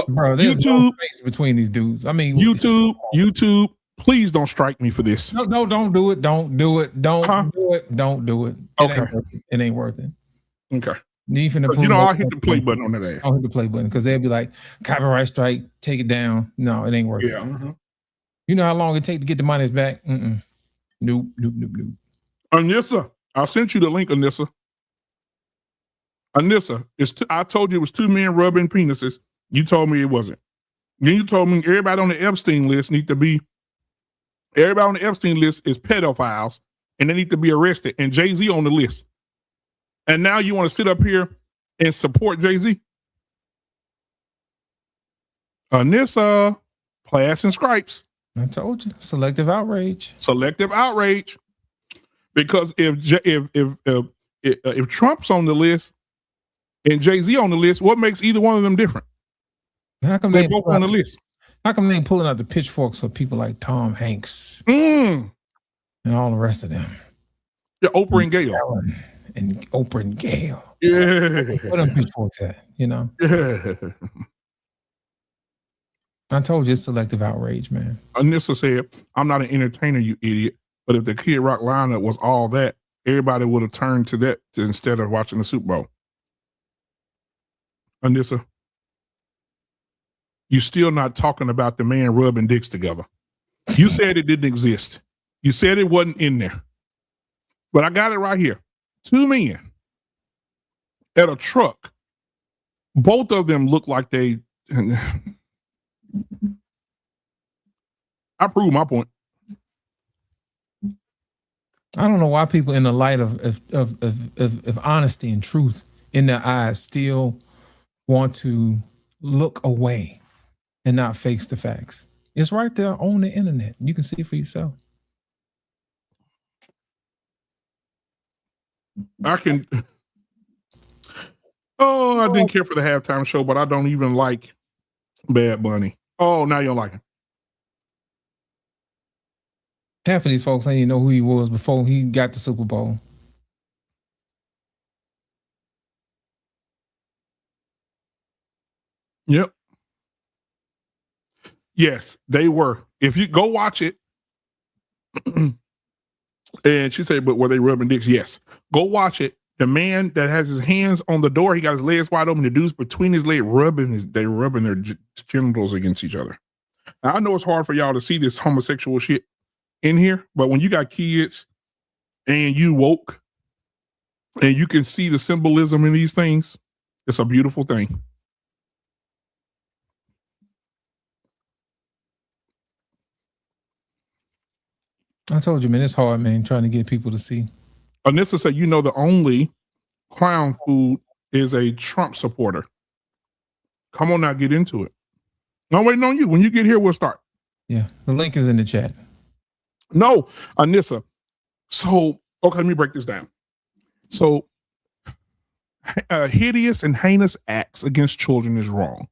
Bro, there's no space between these dudes. I mean, YouTube, please don't strike me for this. No, don't do it. Don't do it. Don't do it. Okay. It ain't worth it. Okay. I'll hit the play button on that ass. I'll hit the play button because they'll be like, copyright strike, take it down. No, it ain't worth it. Mm-hmm. You know how long it take to get the monies back? Nope. Anissa, I sent you the link, Anissa. Anissa, I told you it was two men rubbing penises. You told me it wasn't. Then you told me everybody on the Epstein list is pedophiles and they need to be arrested. And Jay-Z on the list. And now you want to sit up here and support Jay-Z? Anissa, class and stripes. I told you, selective outrage. Selective outrage. Because if Trump's on the list and Jay-Z on the list, what makes either one of them different? How come they both on the list? How come they ain't pulling out the pitchforks for people like Tom Hanks and all the rest of them? Yeah, Oprah and Gail. And Oprah and Gail. Yeah. Where them pitchforks at? Yeah. I told you it's selective outrage, man. Anissa said, I'm not an entertainer, you idiot. But if the Kid Rock lineup was all that, everybody would have turned to that instead of watching the Super Bowl. Anissa, you still not talking about the man rubbing dicks together. You said it didn't exist. You said it wasn't in there. But I got it right here. Two men at a truck. Both of them look like they... I proved my point. I don't know why people in the light of honesty and truth in their eyes still want to look away and not face the facts. It's right there on the internet. You can see it for yourself. I didn't care for the halftime show, but I don't even like Bad Bunny. Oh, now you don't like him. Half of these folks ain't even know who he was before he got the Super Bowl. Yep. Yes, they were. If you go watch it, and she said, but were they rubbing dicks? Yes. Go watch it. The man that has his hands on the door, he got his legs wide open. The dude's between his legs, they're rubbing their genitals against each other. Now, I know it's hard for y'all to see this homosexual shit in here, but when you got kids and you woke and you can see the symbolism in these things, it's a beautiful thing. I told you, man, it's hard, man, trying to get people to see. Anissa said, the only clown food is a Trump supporter. Come on now, get into it. I'm waiting on you. When you get here, we'll start. Yeah, the link is in the chat. No, Anissa. So, okay, let me break this down. So, hideous and heinous acts against children is wrong.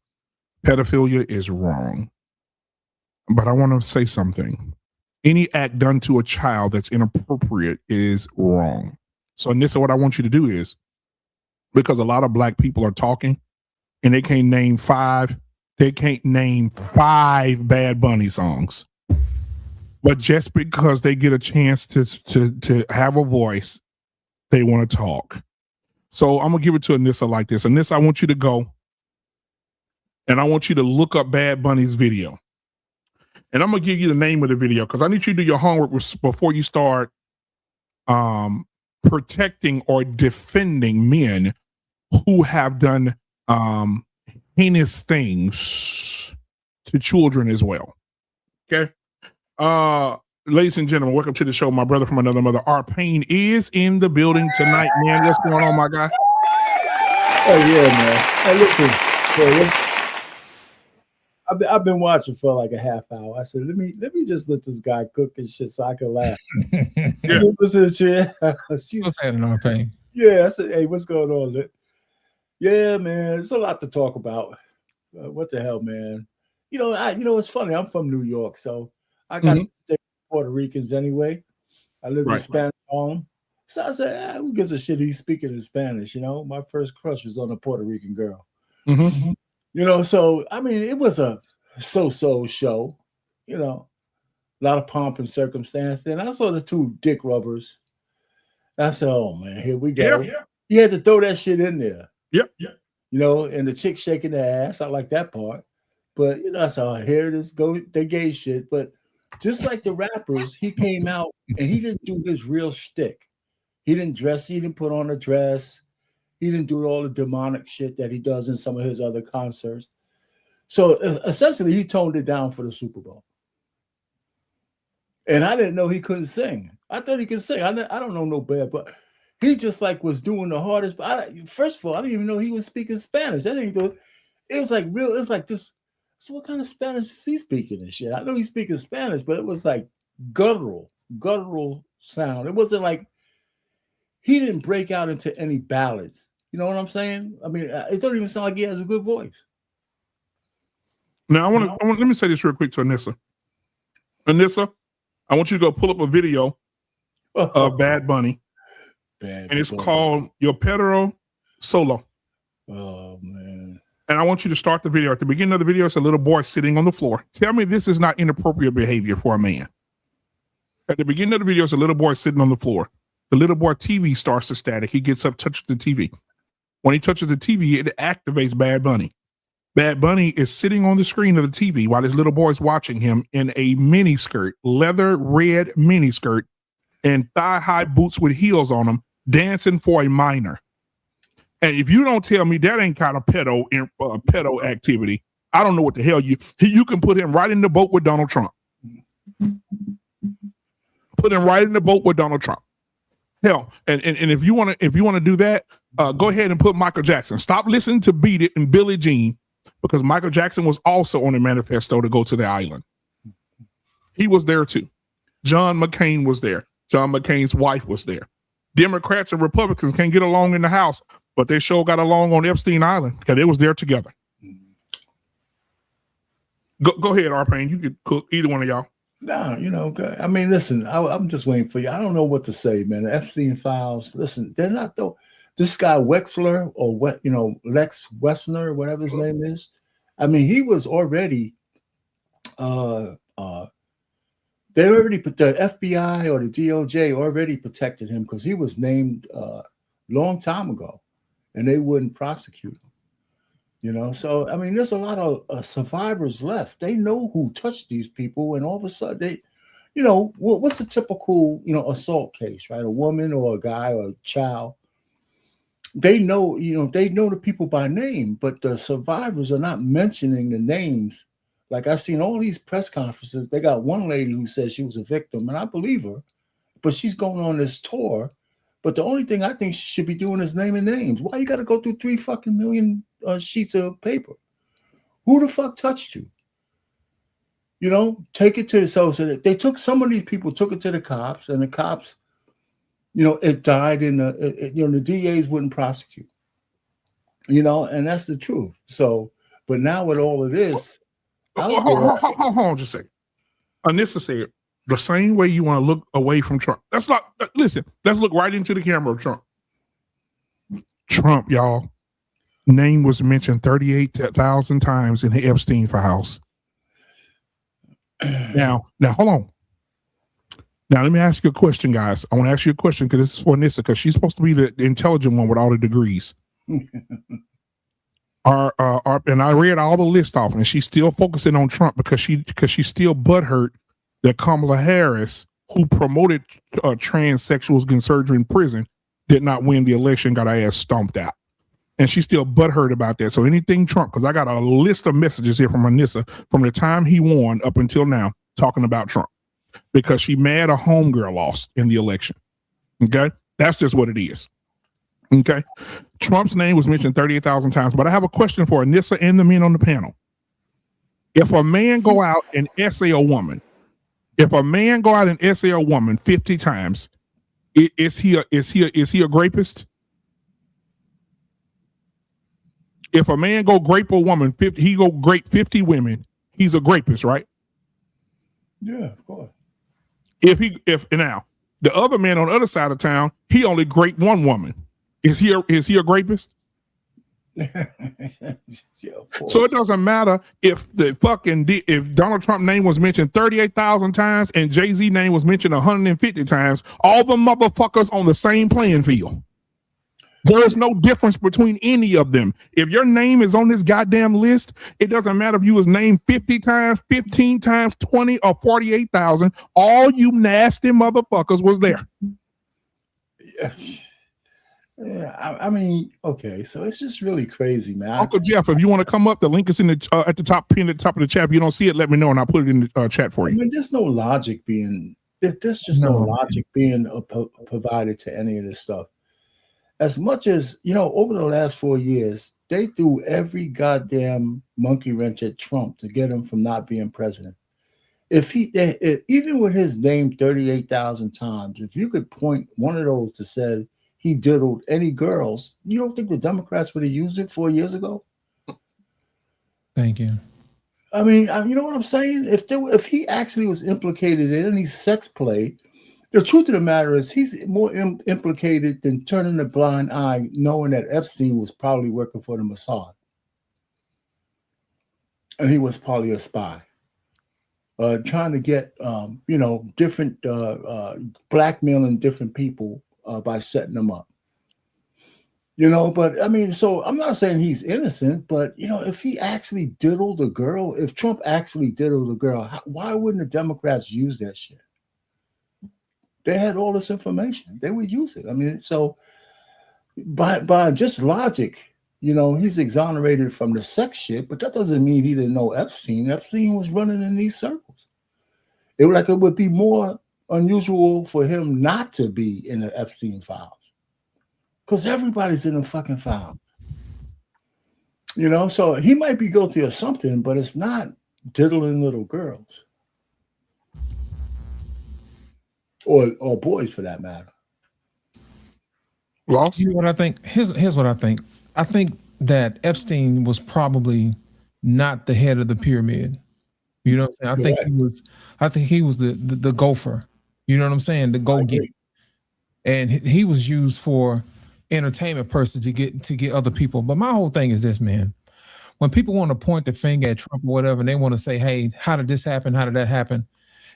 Pedophilia is wrong. But I want to say something. Any act done to a child that's inappropriate is wrong. So, Anissa, what I want you to do is, because a lot of black people are talking and they can't name five Bad Bunny songs. But just because they get a chance to have a voice, they want to talk. So I'm going to give it to Anissa like this. Anissa, I want you to go and I want you to look up Bad Bunny's video. And I'm gonna give you the name of the video because I need you to do your homework before you start protecting or defending men who have done heinous things to children as well. Okay. Ladies and gentlemen, welcome to the show. My brother from another mother, Art Payne, is in the building tonight, man. What's going on, my guy? Oh yeah, man. Hey, listen, I've been watching for like a half hour. I said, let me just let this guy cook and shit so I can laugh. Yeah. Listen to shit. What's happening, Art Payne? Yeah, I said, hey, what's going on? Yeah, man, there's a lot to talk about. What the hell, man? It's funny. I'm from New York, so I got Puerto Ricans anyway. I lived in Spanish home. So I said, who gives a shit he's speaking in Spanish? My first crush was on a Puerto Rican girl. So, I mean, it was a so-so show, a lot of pomp and circumstance. And I saw the two dick rubbers. I said, oh, man, here we go. Yeah. You had to throw that shit in there. Yep. And the chick shaking their ass. I like that part. But, I saw, here this go, they gay shit. But just like the rappers, he came out and he didn't do his real shtick. He didn't dress. He didn't put on a dress. He didn't do all the demonic shit that he does in some of his other concerts. So essentially, he toned it down for the Super Bowl. And I didn't know he couldn't sing. I thought he could sing. I don't know no bad, but he just like was doing the hardest. First of all, I didn't even know he was speaking Spanish. It was like real. It was like this. So what kind of Spanish is he speaking and shit? I know he's speaking Spanish, but it was like guttural sound. It wasn't like he didn't break out into any ballads. You know what I'm saying? I mean, it doesn't even sound like he has a good voice. Now, let me say this real quick to Anissa. Anissa, I want you to go pull up a video of Bad Bunny. And it's called Yo Pedro Solo. Oh, man. And I want you to start the video. At the beginning of the video, it's a little boy sitting on the floor. Tell me this is not inappropriate behavior for a man. At the beginning of the video, it's a little boy sitting on the floor. The little boy TV starts to static. He gets up, touches the TV. When he touches the TV, it activates Bad Bunny. Bad Bunny is sitting on the screen of the TV while this little boy is watching him in a mini skirt, leather red mini skirt, and thigh-high boots with heels on them, dancing for a minor. And if you don't tell me that ain't kind of pedo activity, I don't know what the hell you can put him right in the boat with Donald Trump. Put him right in the boat with Donald Trump. Hell, and if you want to do that, go ahead and put Michael Jackson. Stop listening to Beat It and Billie Jean, because Michael Jackson was also on the manifesto to go to the island. He was there too. John McCain was there. John McCain's wife was there. Democrats and Republicans can't get along in the House, but they sure got along on Epstein Island because they was there together. Go ahead, R. Payne. You could cook, either one of y'all. No, I mean, listen, I'm just waiting for you. I don't know what to say, man. The Epstein files, listen, they're not though. This guy Wexler or what, Lex Wessner, whatever his name is. I mean, he was already, they already put the FBI or the DOJ already protected him because he was named long time ago, and they wouldn't prosecute him. So I mean, there's a lot of survivors left. They know who touched these people, and all of a sudden, they, what's a typical, assault case, right? A woman or a guy or a child. They know, they know the people by name, but the survivors are not mentioning the names. Like I've seen all these press conferences. They got one lady who says she was a victim, and I believe her, but she's going on this tour. But the only thing I think she should be doing is naming names. Why you got to go through 3 fucking million sheets of paper? Who the fuck touched you? Take it to so that they took some of these people, took it to the cops, and the cops, it died in the DAs wouldn't prosecute, and that's the truth. So, but now with all of this, hold on just a second. Anissa said, the same way you want to look away from Trump. Let's look right into the camera of Trump. Trump, y'all, name was mentioned 38,000 times in the Epstein files. Now, hold on. Now, let me ask you a question, guys. I want to ask you a question because this is for Anissa, because she's supposed to be the intelligent one with all the degrees. and I read all the list off, and she's still focusing on Trump because she's still butthurt that Kamala Harris, who promoted transsexuals getting surgery in prison, did not win the election, got her ass stomped out. And she's still butthurt about that. So anything Trump, because I got a list of messages here from Anissa from the time he won up until now talking about Trump, because she mad a homegirl lost in the election. Okay? That's just what it is. Okay? Trump's name was mentioned 38,000 times, but I have a question for Anissa and the men on the panel. If a man go out and essay a woman, 50 times, is he a rapist? If a man go grape a woman, he go grape 50 women, he's a rapist, right? Yeah, of course. If now the other man on the other side of town, he only grape one woman, is he a rapist? Yeah, so it doesn't matter if if Donald Trump's name was mentioned 38,000 times and Jay-Z name was mentioned 150 times, all the motherfuckers on the same playing field. There is no difference between any of them. If your name is on this goddamn list, it doesn't matter if you was named 50 times, 15 times, 20 or 48,000. All you nasty motherfuckers was there. Yeah, I mean, okay, so it's just really crazy, man. Uncle Jeff, if you want to come up, the link is in the at the top, pinned at the top of the chat. If you don't see it, let me know and I'll put it in the chat for you. I mean, there's no logic being provided to any of this stuff. As much as, over the last 4 years, they threw every goddamn monkey wrench at Trump to get him from not being president. Even with his name 38,000 times, if you could point one of those to say he diddled any girls, you don't think the Democrats would have used it 4 years ago? Thank you. I mean, you know what I'm saying? If he actually was implicated in any sex play, the truth of the matter is he's more implicated than turning a blind eye, knowing that Epstein was probably working for the Mossad. And he was probably a spy. Trying to get, different, blackmailing different people by setting them up. But I mean, so I'm not saying he's innocent, but, if he actually diddled a girl, if Trump actually diddled a girl, why wouldn't the Democrats use that shit? They had all this information. They would use it. I mean, so by just logic, he's exonerated from the sex shit, but that doesn't mean he didn't know Epstein. Epstein was running in these circles. It would be more unusual for him not to be in the Epstein files, because everybody's in the fucking file. So he might be guilty of something, but it's not diddling little girls. Or boys, for that matter. Lost? You know what I think? Here's what I think. I think that Epstein was probably not the head of the pyramid. You know what I'm saying? I think he was the gopher. You know what I'm saying? The go-getter. And he was used for entertainment purposes to get other people. But my whole thing is this, man. When people want to point the finger at Trump or whatever, and they want to say, hey, how did this happen? How did that happen?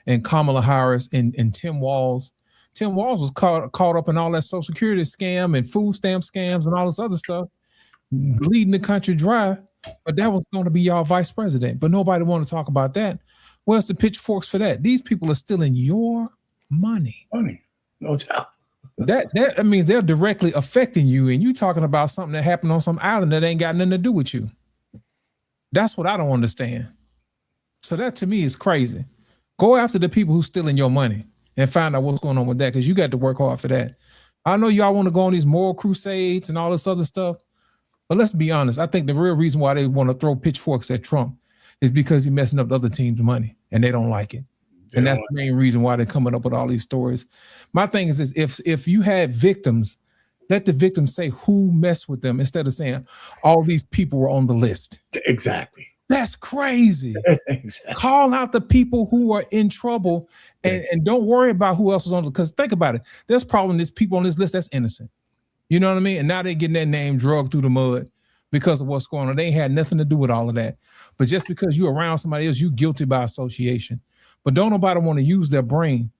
And Kamala Harris and Tim Walz. Tim Walz was caught up in all that Social Security scam and food stamp scams and all this other stuff, bleeding the country dry. But that was going to be y'all vice president. But nobody wanted to talk about that. Where's the pitchforks for that? These people are stealing your money. No doubt. That means they're directly affecting you, and you talking about something that happened on some island that ain't got nothing to do with you. That's what I don't understand. So that to me is crazy. Go after the people who's stealing your money and find out what's going on with that, because you got to work hard for that. I know y'all want to go on these moral crusades and all this other stuff, but let's be honest. I think the real reason why they want to throw pitchforks at Trump is because he's messing up the other team's money and they don't like it. And that's the main reason why they're coming up with all these stories. My thing is this, if you had victims, let the victims say who messed with them instead of saying all these people were on the list. Exactly. That's crazy. Exactly. Call out the people who are in trouble and don't worry about who else is on it. Because think about it. There's probably people on this list that's innocent. You know what I mean? And now they're getting their name drugged through the mud because of what's going on. They ain't had nothing to do with all of that. But just because you're around somebody else, you're guilty by association. But don't nobody want to use their brain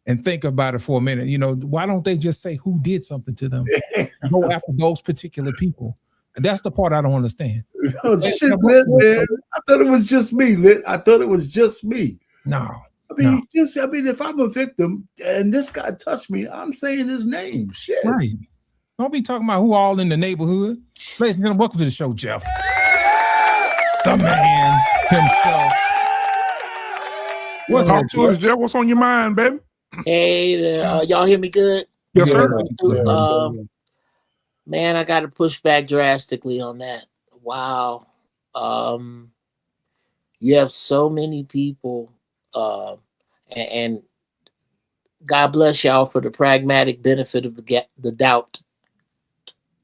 and think about it for a minute. Why don't they just say who did something to them? Go after those particular people. That's the part I don't understand. Oh, shit, Lit, man. I thought it was just me, Lit. I thought it was just me. No. I mean, if I'm a victim and this guy touched me, I'm saying his name. Shit. Right. Don't be talking about who all in the neighborhood. Ladies and gentlemen, welcome to the show, Jeff. The man himself. Talk to us, Jeff. What's on your mind, baby? Hey there. Y'all hear me good? Yes, sir. Man, I got to push back drastically on that. Wow. You have so many people, and God bless y'all for the pragmatic benefit of the doubt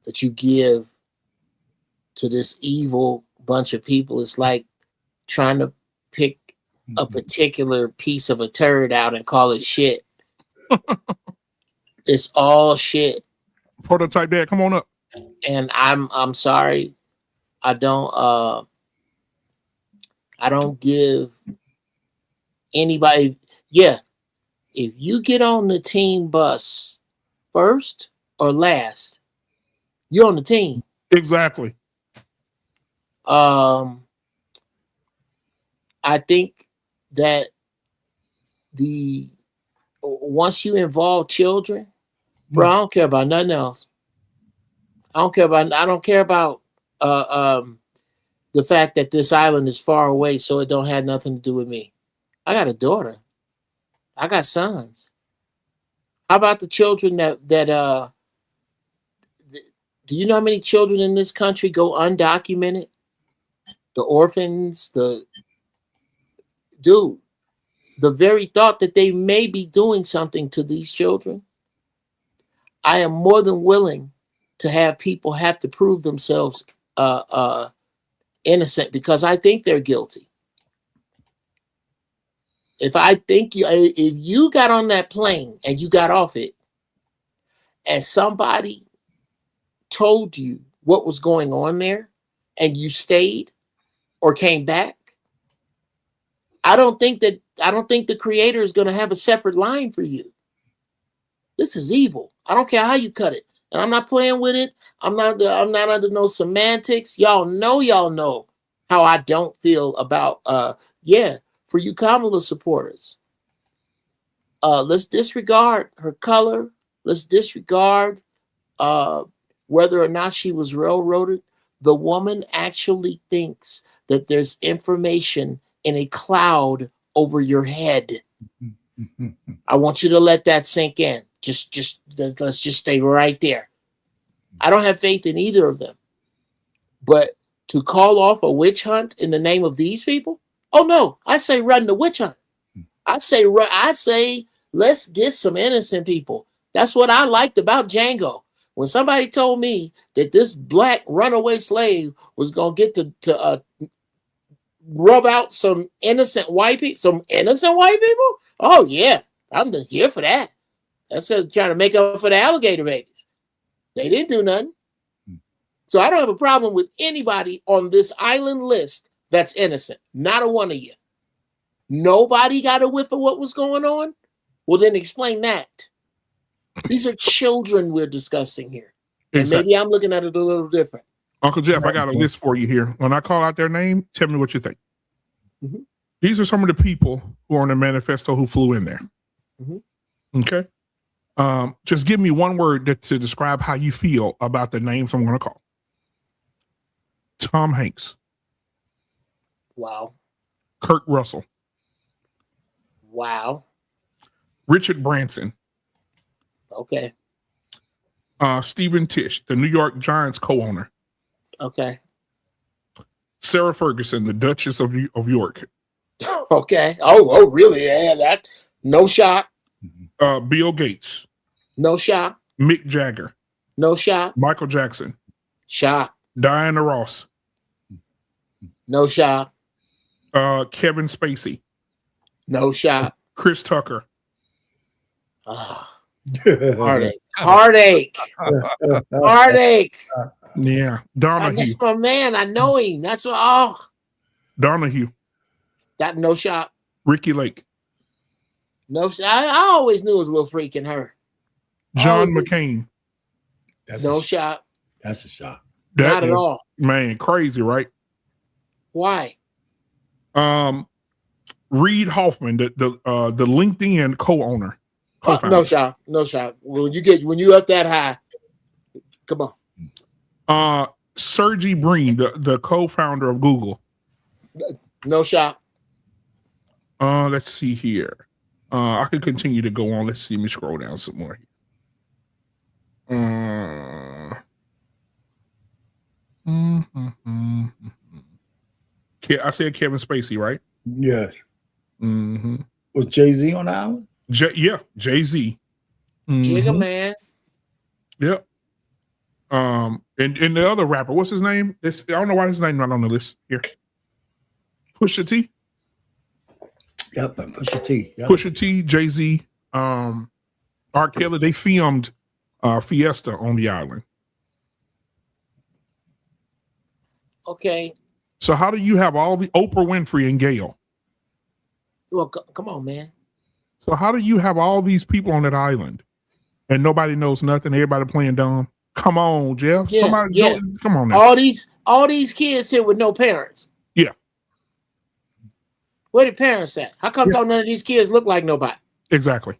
that you give to this evil bunch of people. It's like trying to pick a particular piece of a turd out and call it shit. It's all shit. Prototype Dad, come on up. And I'm sorry. I don't give anybody. Yeah. If you get on the team bus first or last, you're on the team. Exactly. I think that once you involve children, bro, I don't care about nothing else. I don't care about the fact that this island is far away, so it don't have nothing to do with me. I got a daughter. I got sons. How about the children that do you know how many children in this country go undocumented? The orphans, the very thought that they may be doing something to these children. I am more than willing to have people have to prove themselves innocent because I think they're guilty. If you got on that plane and you got off it and somebody told you what was going on there and you stayed or came back, I don't think the creator is going to have a separate line for you. This is evil. I don't care how you cut it. And I'm not playing with it. I'm not under no semantics. Y'all know how I don't feel about for you Kamala supporters. Let's disregard her color. Let's disregard whether or not she was railroaded. The woman actually thinks that there's information in a cloud over your head. I want you to let that sink in. Let's just stay right there. I don't have faith in either of them. But to call off a witch hunt in the name of these people? Oh no, I say run the witch hunt. I say let's get some innocent people. That's what I liked about Django. When somebody told me that this black runaway slave was going to get to rub out some innocent white people, oh yeah, I'm here for that. That's trying to make up for the alligator babies. They didn't do nothing. So I don't have a problem with anybody on this island list that's innocent. Not a one of you. Nobody got a whiff of what was going on? Well, then explain that. These are children we're discussing here. And Exactly. maybe I'm looking at it a little different. Uncle Jeff, I got a list for you here. When I call out their name, tell me what you think. Mm-hmm. These are some of the people who are on the manifesto who flew in there. Mm-hmm. Okay. Just give me one word to describe how you feel about the names I'm going to call. Tom Hanks. Wow. Kurt Russell. Wow. Richard Branson. Okay. Stephen Tisch, the New York Giants co-owner. Okay. Sarah Ferguson, the Duchess of York. Okay. Oh, really? Yeah, that. No shock. Bill Gates. No shock. Mick Jagger. No shock. Michael Jackson. Shock. Diana Ross. No shock. Kevin Spacey. No shock. Chris Tucker. Heartache. Yeah. Donahue. That's my man. I know him. That's what. Oh. Donahue. That no shock. Ricky Lake. No shock. I always knew it was a little freak in her. John McCain. No shock. That's a shock. Not at all. Man, crazy, right? Why? Reed Hoffman, the LinkedIn co-owner. No shot. When you up that high, come on. Sergey Brin, the co-founder of Google. No shot. Let's see here. I can continue to go on. Let's see. Let me scroll down some more. I said Kevin Spacey, right? Yes. Mm-hmm. Was Jay-Z on the island? Yeah, Jay-Z. Jigga Man. Yep. And the other rapper, what's his name? I don't know why his name not on the list here. Pusha T. Yep, Pusha T. Yep. Pusha T, Jay-Z, R. Kelly. They filmed Fiesta on the island. Okay. So how do you have all the Oprah Winfrey and Gayle? Well, come on, man. So how do you have all these people on that island and nobody knows nothing? Everybody playing dumb. Come on, Jeff. Yeah, Come on now. All these kids here with no parents. Yeah. Where the parents at? How come none of these kids look like nobody? Exactly.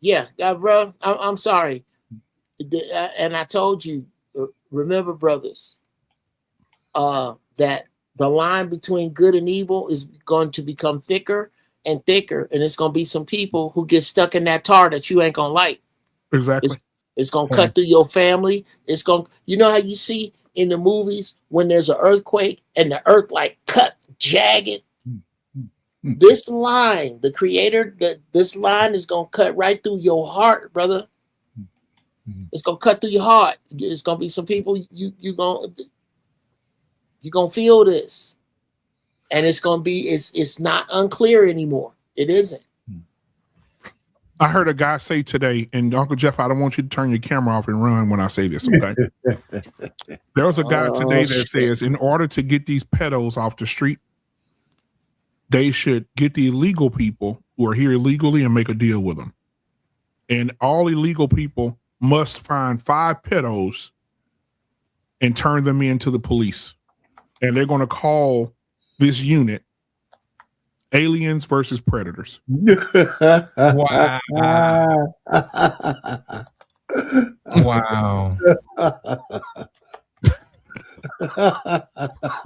Yeah, bro. I'm sorry, and I told you. Remember, brothers, that the line between good and evil is going to become thicker and thicker, and it's going to be some people who get stuck in that tar that you ain't going to like. Exactly. It's going to cut through your family. It's going. You know how you see in the movies when there's an earthquake and the earth like cut jagged. This line, the creator, this line is going to cut right through your heart, brother. It's gonna cut through your heart. It's gonna be some people you're gonna feel this, and it's gonna be it's not unclear anymore. It isn't. I heard a guy say today, and Uncle Jeff, I don't want you to turn your camera off and run when I say this. Okay. There was a guy today that says, in order to get these pedos off the street, they should get the illegal people who are here illegally and make a deal with them, and all illegal people must find 5 pedos and turn them into the police. And they're going to call this unit Aliens versus Predators. Wow. Wow.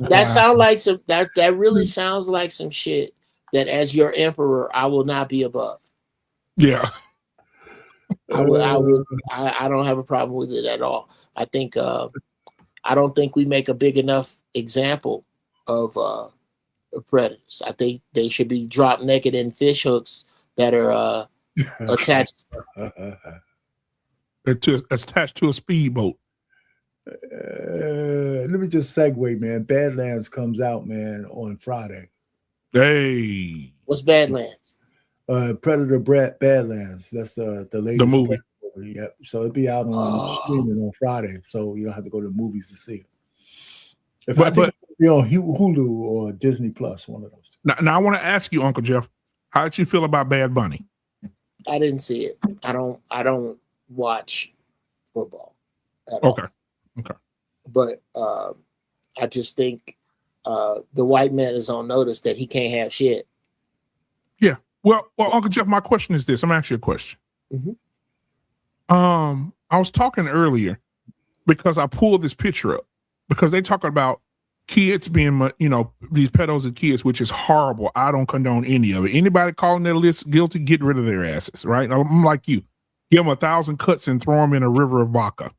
That sounds like some that really sounds like some shit that as your emperor, I will not be above. Yeah. I don't have a problem with it at all. I think I don't think we make a big enough example of predators. I think they should be dropped naked in fish hooks that are attached. Attached to a speedboat. Let me just segue, man. Badlands comes out, man, on Friday. Hey. What's Badlands? Predator Badlands. That's the latest the movie. Yep. So it'll be out on streaming on Friday, so you don't have to go to the movies to see it. But it'll be on Hulu or Disney Plus, one of those two. Now I want to ask you, Uncle Jeff, how did you feel about Bad Bunny? I didn't see it. I don't watch football. Okay. But I just think the white man is on notice that he can't have shit. Yeah. Well, Uncle Jeff, my question is this. I'm gonna ask you a question. Mm-hmm. I was talking earlier because I pulled this picture up because they talking about kids being, these pedos and kids, which is horrible. I don't condone any of it. Anybody calling their list guilty, get rid of their asses, right? I'm like you. Give them 1,000 cuts and throw them in a river of vodka.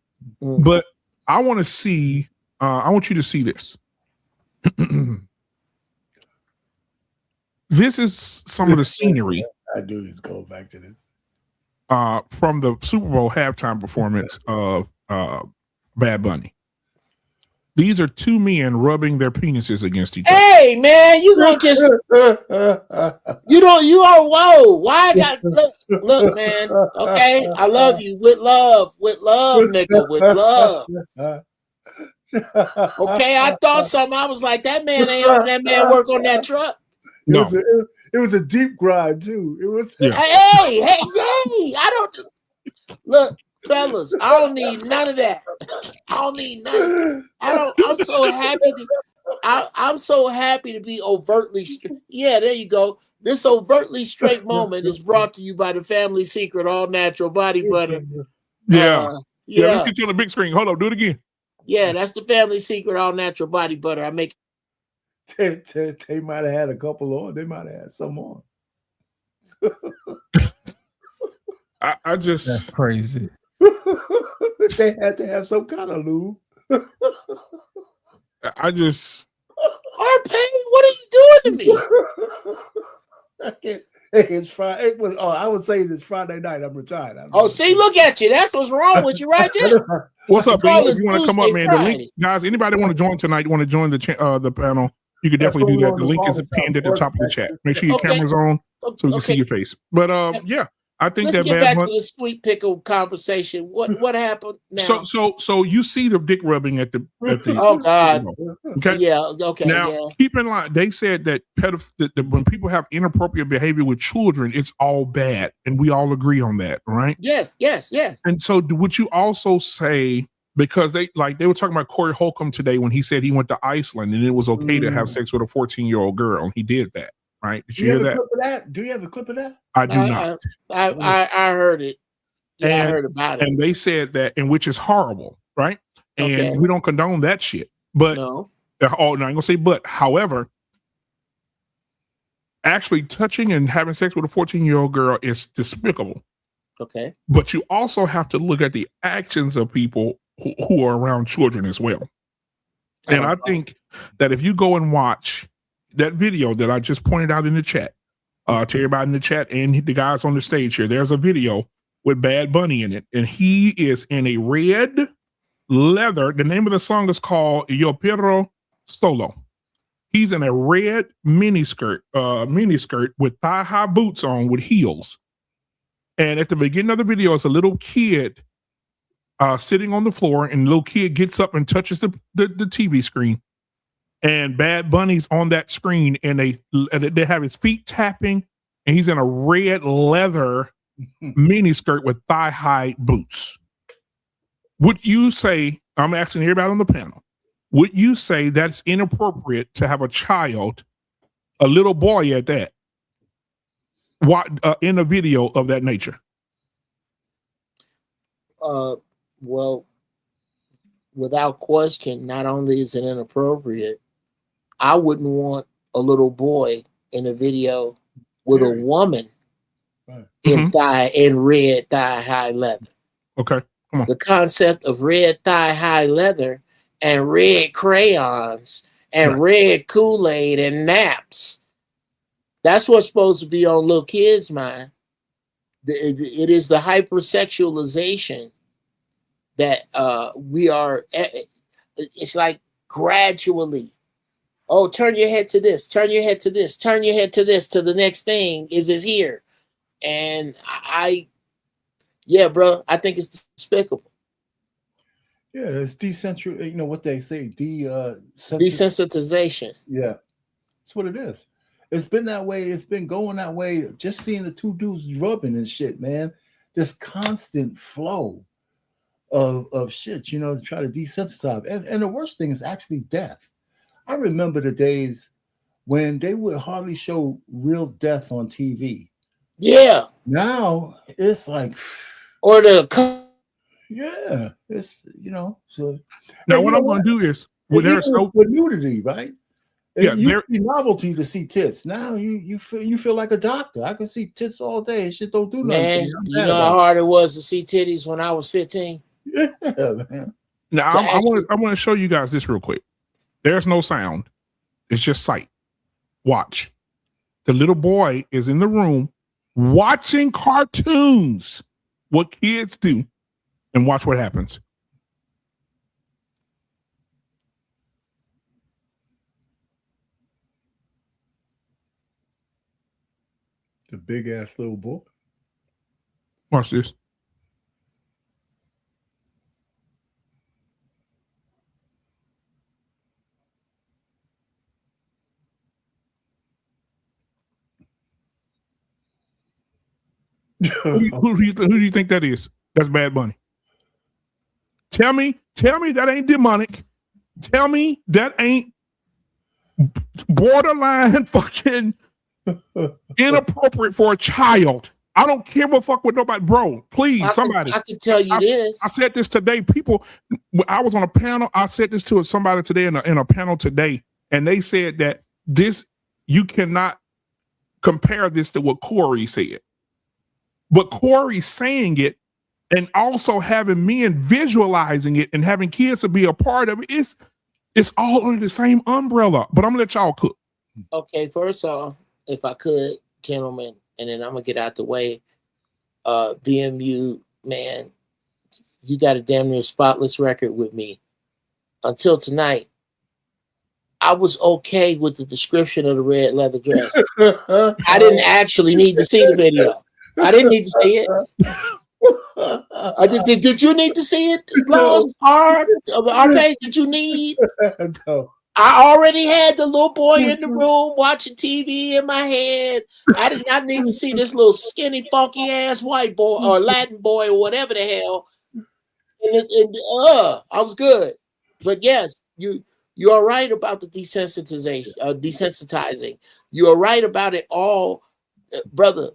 Mm. But I want to see, I want you to see this. This is some of the scenery. I knew he's going back to this. From the Super Bowl halftime performance of Bad Bunny. These are 2 men rubbing their penises against each other. Hey man, you gonna just you are whoa. Why I got look, man. Okay, I love you with love, nigga, with love. Okay, I thought something. I was like, that man ain't helping that man work on that truck. No. It was a deep grind too. It was. Yeah. Hey, I don't look. Fellas, I don't need none of that. I don't need none of that. I'm so happy I'm so happy to be overtly straight. Yeah, there you go. This overtly straight moment is brought to you by the Family Secret All Natural Body Butter. Yeah. Let's Yeah. get you on the big screen. Hold on, do it again. Yeah, that's the Family Secret All Natural Body Butter. I make They might have had a couple on. They might have had some on. I just That's crazy. They had to have some kind of lube. I just Arpay, what are you doing to me? I can't. Hey, it's Friday. I would say it's Friday night. I'm retired. Oh, see, look at you. That's what's wrong with you right there. what's up, Call man? it If you want to come up, Tuesday, man, the Friday. link, guys, anybody want to join tonight, want to join the panel, you could definitely do that. The link is pinned at the top of the chat. Make sure your camera's on so we can see your face. But yeah, I think Let's that get Bad back Bunny. to the sweet pickle conversation. What happened now? So you see the dick rubbing at the Oh God. okay. Yeah, okay. Now, Yeah. keep in mind, they said that that when people have inappropriate behavior with children, it's all bad, and we all agree on that, right? Yes. And so, would you also say, because they were talking about Corey Holcomb today when he said he went to Iceland and it was okay to have sex with a 14-year-old girl, and he did that, right? Did you hear that? Clip of that? Do you have a clip of that? I do not. I heard it. Yeah, I heard about it. And they said that, and which is horrible, right? And Okay. we don't condone that shit. But No. oh, no, I'm gonna say but. However, actually touching and having sex with a 14-year-old girl is despicable. Okay. But you also have to look at the actions of people who are around children as well. And I think that if you go and watch that video that I just pointed out in the chat, to everybody in the chat and the guys on the stage here, there's a video with Bad Bunny in it, and he is in a red leather. The name of the song is called Yo Perro Solo. He's in a red miniskirt with thigh-high boots on with heels. And at the beginning of the video, it's a little kid sitting on the floor, and the little kid gets up and touches the TV screen. And Bad Bunny's on that screen, and they have his feet tapping, and he's in a red leather miniskirt with thigh-high boots. Would you say, I'm asking everybody on the panel, would you say that's inappropriate to have a child, a little boy at that, in a video of that nature? Well, without question, not only is it inappropriate, I wouldn't want a little boy in a video with a woman in red thigh-high leather. Okay, come on. The concept of red thigh-high leather and red crayons and red Kool-Aid and naps. That's what's supposed to be on little kids' mind. It is the hypersexualization that we are. It's like gradually. Oh, turn your head to this. Turn your head to this. Turn your head to this. To the next thing is here, and yeah, bro. I think it's despicable. Yeah, it's decentral. You know what they say, desensitization. Yeah, that's what it is. It's been that way. It's been going that way. Just seeing the two dudes rubbing and shit, man. This constant flow of shit, you know, to try to desensitize. And the worst thing is actually death. I remember the days when they would hardly show real death on TV. Yeah. Now it's like, or yeah, it's, you know. So now what I'm going to do is with nudity, right? Yeah, it used to be novelty to see tits. Now you feel like a doctor. I can see tits all day. Shit don't do nothing. Man, you know how hard it was to see titties when I was 15. Yeah, man. Now I want to show you guys this real quick. There's no sound. It's just sight. Watch. The little boy is in the room watching cartoons. What kids do, and watch what happens. The big ass little boy. Watch this. Who do you think that is? That's Bad Bunny. Tell me that ain't demonic. Tell me that ain't borderline fucking inappropriate for a child. I don't give a fuck with nobody, bro. Please, somebody. I can tell you this. I said this today. People, I was on a panel. I said this to somebody today in a panel today, and they said that you cannot compare this to what Corey said. But Corey saying it and also having men visualizing it and having kids to be a part of it, it's all under the same umbrella. But I'm gonna let y'all cook. Okay, first off, if I could, gentlemen, and then I'm gonna get out the way. BMU, man, you got a damn near spotless record with me. Until tonight, I was okay with the description of the red leather dress. I didn't actually need to see the video. I didn't need to see it. Did you need to see it? Lost Hard? Okay, did you need? No. I already had the little boy in the room watching TV in my head. I did not need to see this little skinny, funky ass white boy or Latin boy or whatever the hell. I was good. But yes, you are right about the desensitizing. You are right about it all, brother.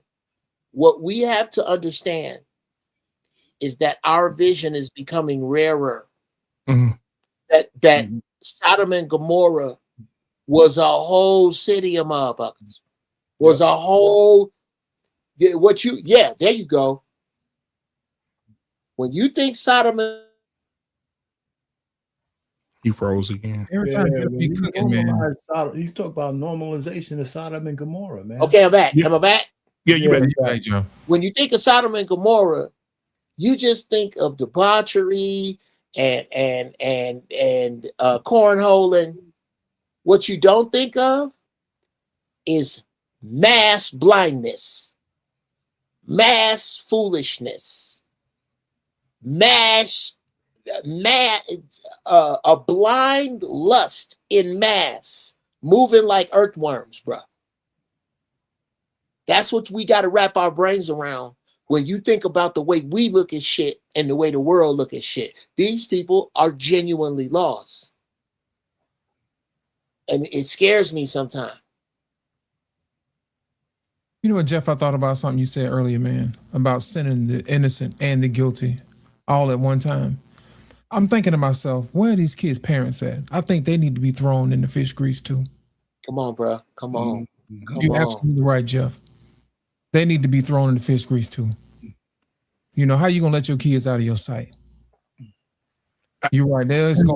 What we have to understand is that our vision is becoming rarer. Mm-hmm. That Sodom and Gomorrah was a whole city of motherfuckers. Was a whole there you go. When you think Sodom and He froze again. Every time you be cooking, man. He's talking about normalization of Sodom and Gomorrah, man. okay, I'm back. Yeah. Am I back? Yeah, you better. Right, Joe. When you think of Sodom and Gomorrah, you just think of debauchery and cornholing. What you don't think of is mass blindness, mass foolishness, a blind lust in mass, moving like earthworms, bro. That's what we got to wrap our brains around when you think about the way we look at shit and the way the world look at shit. These people are genuinely lost. And it scares me sometimes. You know what, Jeff? I thought about something you said earlier, man, about sending the innocent and the guilty all at one time. I'm thinking to myself, where are these kids' parents at? I think they need to be thrown in the fish grease too. Come on, bro. Come on. You're absolutely right, Jeff. They need to be thrown in the fish grease too. You know, how you gonna let your kids out of your sight? You're right. But isn't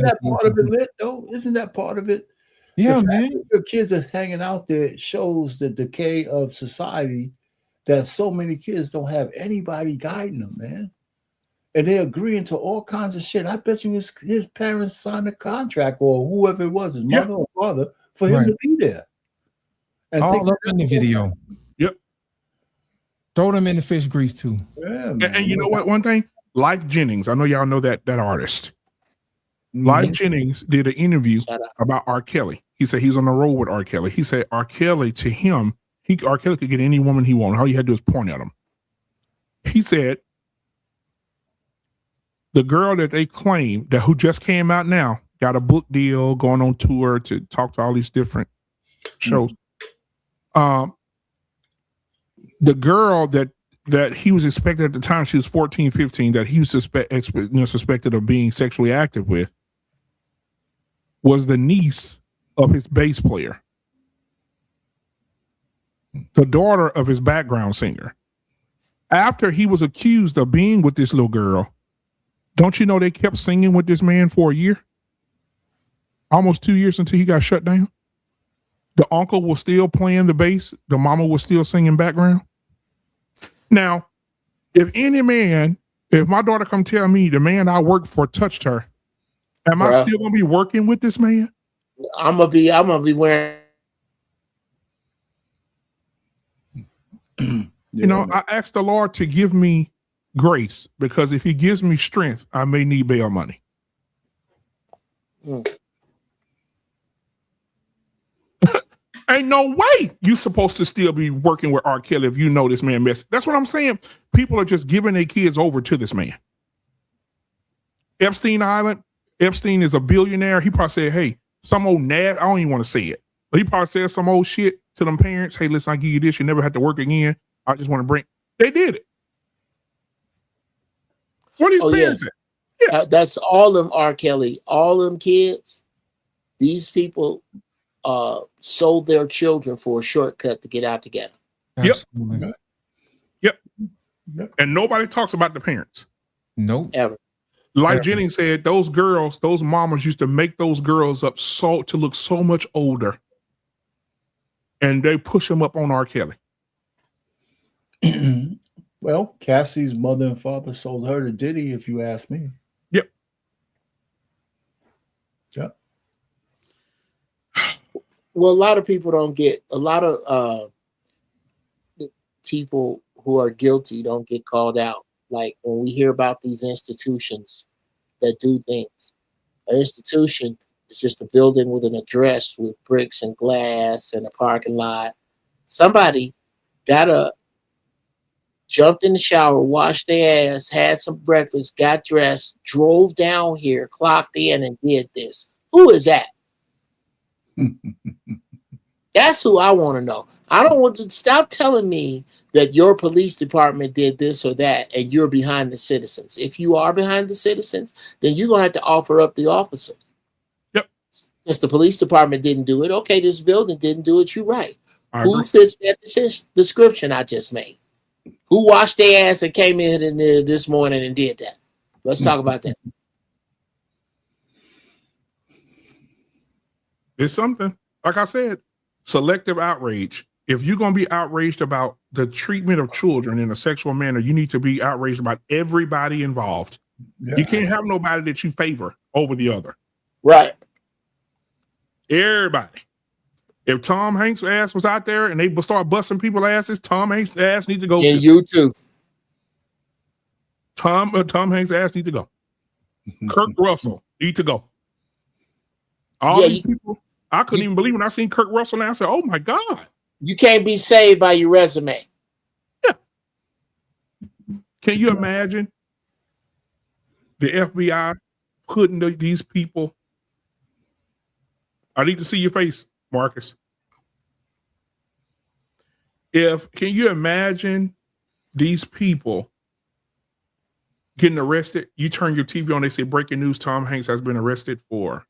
that part of it lit though? Isn't that part of it? Yeah, The fact man. that your kids are hanging out there, it shows the decay of society, that so many kids don't have anybody guiding them, man. And they're agreeing to all kinds of shit. I bet you his parents signed a contract, or whoever it was, his mother or father, for him to be there. And All up in the video. Yep. Throw them in the fish grease too. Yeah, man. And you know what? One thing, Life Jennings. I know y'all know that artist. Life Jennings did an interview about R. Kelly. He said he was on the road with R. Kelly. He said R. Kelly, to him, R. Kelly could get any woman he wanted. All you had to do is point at him. He said the girl that they claim that who just came out now, got a book deal, going on tour to talk to all these different shows. The girl that he was expected at the time, she was 14, 15, that he was suspected of being sexually active with, was the niece of his bass player, the daughter of his background singer. After he was accused of being with this little girl, don't you know they kept singing with this man for a year? Almost 2 years until he got shut down. The uncle was still playing the bass. The mama was still singing background. Now, if my daughter come tell me the man I worked for touched her, am I still gonna be working with this man? I'm gonna be wearing. You know, I asked the Lord to give me grace, because if he gives me strength, I may need bail money. Ain't no way you supposed to still be working with R. Kelly if you know this man messed. That's what I'm saying. People are just giving their kids over to this man. Epstein Island. Epstein is a billionaire. He probably said, hey, some old I don't even want to say it, but he probably said some old shit to them parents. Hey, listen, I give you this. You never have to work again. I just want to bring. They did it. What are these parents at? Yeah. That's all them R. Kelly, all them kids. These people sold their children for a shortcut to get out together. Absolutely. Yep. And nobody talks about the parents. Nope. Ever. Like Jennings said, those girls, those mamas used to make those girls up to look so much older. And they push them up on R. Kelly. Well, Cassie's mother and father sold her to Diddy, if you ask me. Yep. Yep. Well, a lot of people don't get, a lot of people who are guilty don't get called out. Like when we hear about these institutions that do things, an institution is just a building with an address with bricks and glass and a parking lot. Somebody jumped in the shower, washed their ass, had some breakfast, got dressed, drove down here, clocked in, and did this. Who is that? That's who I want to know. I don't want to stop telling me that your police department did this or that and you're behind the citizens. If you are behind the citizens, then you're going to have to offer up the officer. Yep. Since the police department didn't do it, okay, this building didn't do it, you're right. Who agree. fits that description I just made? Who washed their ass and came in this morning and did that? Let's talk about that. It's something. Like I said, selective outrage. If you're going to be outraged about the treatment of children in a sexual manner, you need to be outraged about everybody involved. Yeah. You can't have nobody that you favor over the other. Right. Everybody. If Tom Hanks' ass was out there and they start busting people's asses, Tom Hanks' ass needs to go. And you too. Tom Hanks' ass needs to go. Kirk Russell need to go. All these people, I couldn't even believe when I seen Kirk Russell and I said, oh my God. You can't be saved by your resume. Yeah. Can you imagine the FBI putting these people? I need to see your face, Marcus. Can you imagine these people getting arrested? You turn your TV on, they say breaking news, Tom Hanks has been arrested for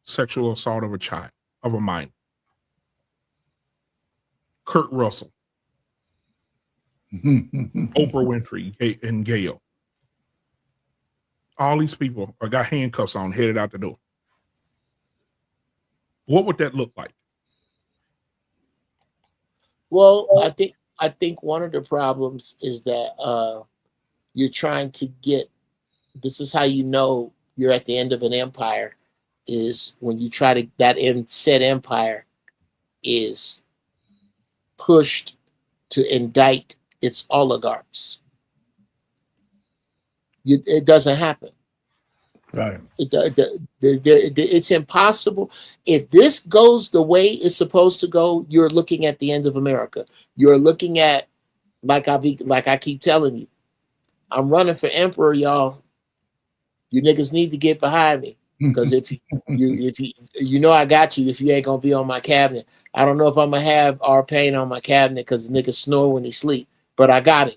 sexual assault of a child, of a minor. Kurt Russell, Oprah Winfrey, and Gail. All these people got handcuffs on, headed out the door. What would that look like? Well, I think one of the problems is that you're trying to get. This is how you know you're at the end of an empire, is when you try to said empire is pushed to indict its oligarchs. It doesn't happen. Right. It's impossible. If this goes the way it's supposed to go, you're looking at the end of America. You're looking at, like I keep telling you, I'm running for emperor, y'all. You niggas need to get behind me. Because if you know I got you, if you ain't gonna be on my cabinet. I don't know if I'm gonna have R. Payne on my cabinet because the nigga snore when he sleep, but I got him.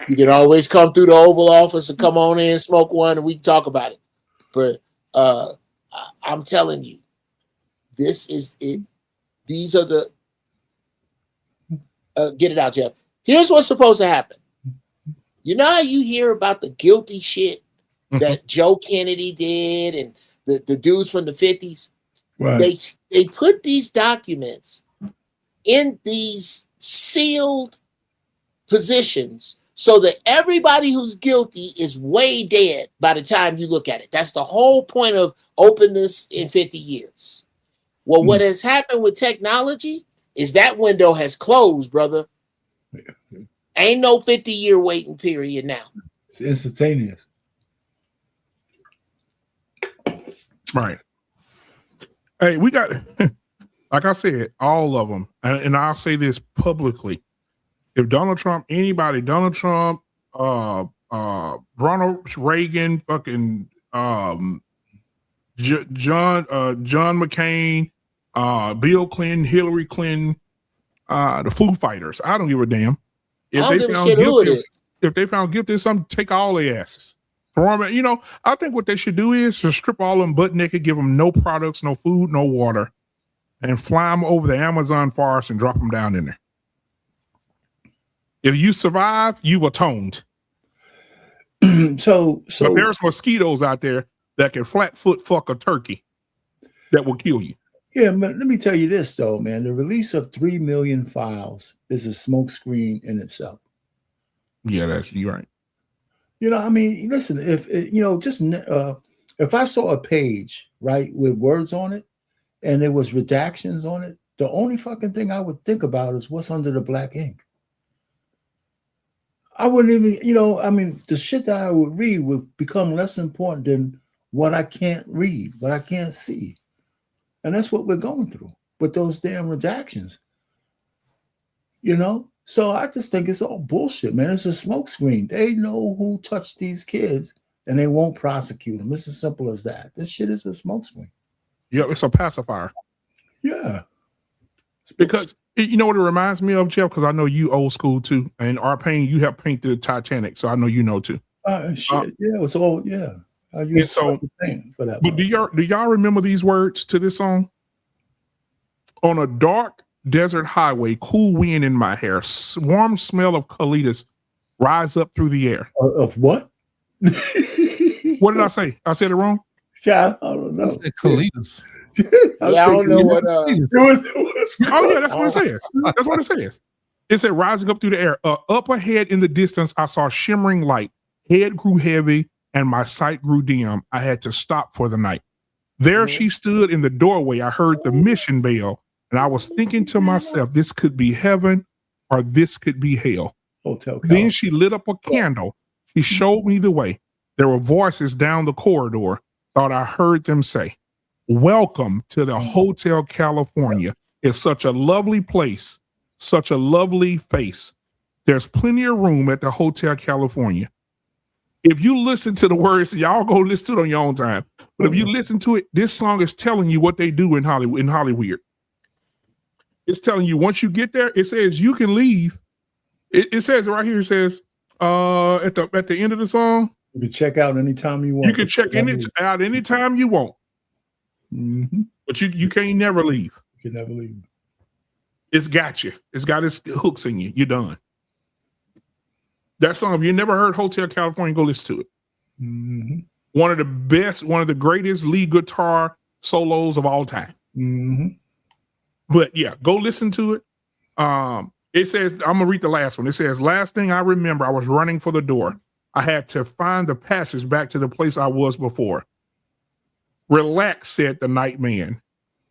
You can always come through the Oval Office and come on in, smoke one, and we can talk about it. But I'm telling you, this is it. These are the get it out, Jeff. Here's what's supposed to happen. You know how you hear about the guilty shit that Joe Kennedy did and the dudes from the 50s? Right. They put these documents in these sealed positions so that everybody who's guilty is way dead by the time you look at it. That's the whole point of openness in 50 years. Well, what has happened with technology is that window has closed, brother. Ain't no 50-year waiting period now. It's instantaneous. Right. Hey, we got, like I said, all of them. And I'll say this publicly. If Donald Trump, Ronald Reagan, fucking John McCain, Bill Clinton, Hillary Clinton, the Foo Fighters. I don't give a damn. If I don't they give a found shit who it guilty, is. if they found guilty of something, take all their asses. Throw them. You know, I think what they should do is just strip all of them butt naked, give them no products, no food, no water, and fly them over the Amazon forest and drop them down in there. If you survive, you've atoned. So But there's mosquitoes out there that can flat foot fuck a turkey that will kill you. yeah, but let me tell you this though, man. The release of 3 million files is a smokescreen in itself. Yeah, you're right. You know, I mean, listen, if if I saw a page, right, with words on it and there was redactions on it, the only fucking thing I would think about is what's under the black ink. I wouldn't even, I mean, the shit that I would read would become less important than what I can't read, what I can't see. And that's what we're going through with those damn redactions. So I just think it's all bullshit, man. It's a smokescreen. They know who touched these kids and they won't prosecute them. It's as simple as that. This shit is a smokescreen. Yeah, it's a pacifier. Yeah. Because you know what it reminds me of, Jeff? Because I know you old school too. And our paint, you have painted the Titanic, so I know you know too. Shit. Yeah, it's all, yeah. I use the thing for that. But do y'all remember these words to this song? On a dark desert highway, cool wind in my hair, warm smell of colitas rise up through the air. Of what? What did I say? I said it wrong? Yeah, I don't know. Colitas. I don't know what. Oh yeah, that's what it says. That's what it says. It said rising up through the air. Up ahead in the distance, I saw shimmering light. Head grew heavy and my sight grew dim. I had to stop for the night. There she stood in the doorway. I heard the mission bell. And I was thinking to myself, this could be heaven or this could be hell. Hotel. Then she lit up a candle. She showed me the way. There were voices down the corridor. Thought I heard them say, welcome to the Hotel California. It's such a lovely place, such a lovely face. There's plenty of room at the Hotel California. If you listen to the words, y'all go listen to it on your own time. But if you listen to it, this song is telling you what they do in Hollywood. It's telling you once you get there, it says you can leave. It says right here, it says at the end of the song, you can check out anytime you want. You can check out anytime you want. Mm-hmm. But you can't never leave. You can never leave. It's got you. It's got its hooks in you. You're done. That song, if you never heard Hotel California, go listen to it. Mm-hmm. One of the best, one of the greatest lead guitar solos of all time. Mm-hmm. But yeah, go listen to it. It says, I'm gonna read the last one. It says, last thing I remember, I was running for the door. I had to find the passage back to the place I was before. Relax, said the night man.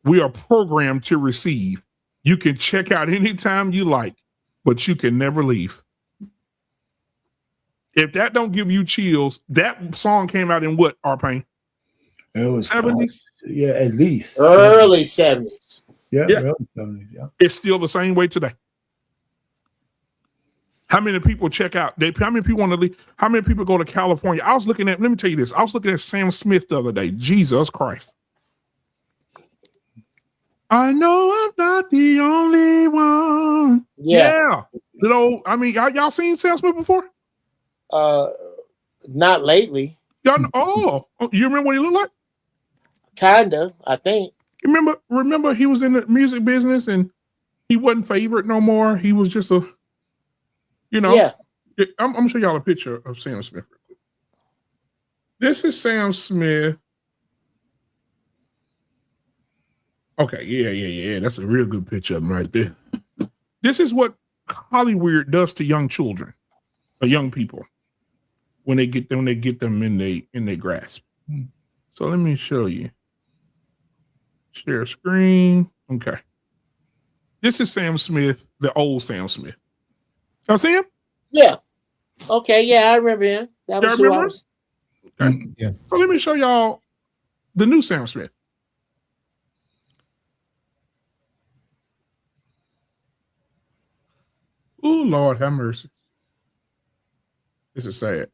We are programmed to receive. You can check out anytime you like, but you can never leave. If that don't give you chills, that song came out in what, R-Pain? It was 70s? Yeah, at least. Early 70s. Yeah, Yeah. early 70s, yeah. It's still the same way today. How many people check out? How many people want to leave? How many people go to California? Let me tell you this. I was looking at Sam Smith the other day. Jesus Christ. I know I'm not the only one. Yeah. Y'all seen Sam Smith before? Not lately. Y'all know, you remember what he looked like? Kinda, I think. Remember he was in the music business and he wasn't favorite no more. He was just Yeah. I'm gonna show y'all a picture of Sam Smith. This is Sam Smith. Okay, yeah. That's a real good picture of him right there. This is what Hollywood does to young children, or young people, when they get them in their grasp. So let me show you. Share screen. Okay. This is Sam Smith, the old Sam Smith. Y'all see him? Yeah. Okay, yeah, I remember him. That was who I remember? was. Okay. Yeah. So let me show y'all the new Sam Smith. Oh, Lord have mercy. This is sad.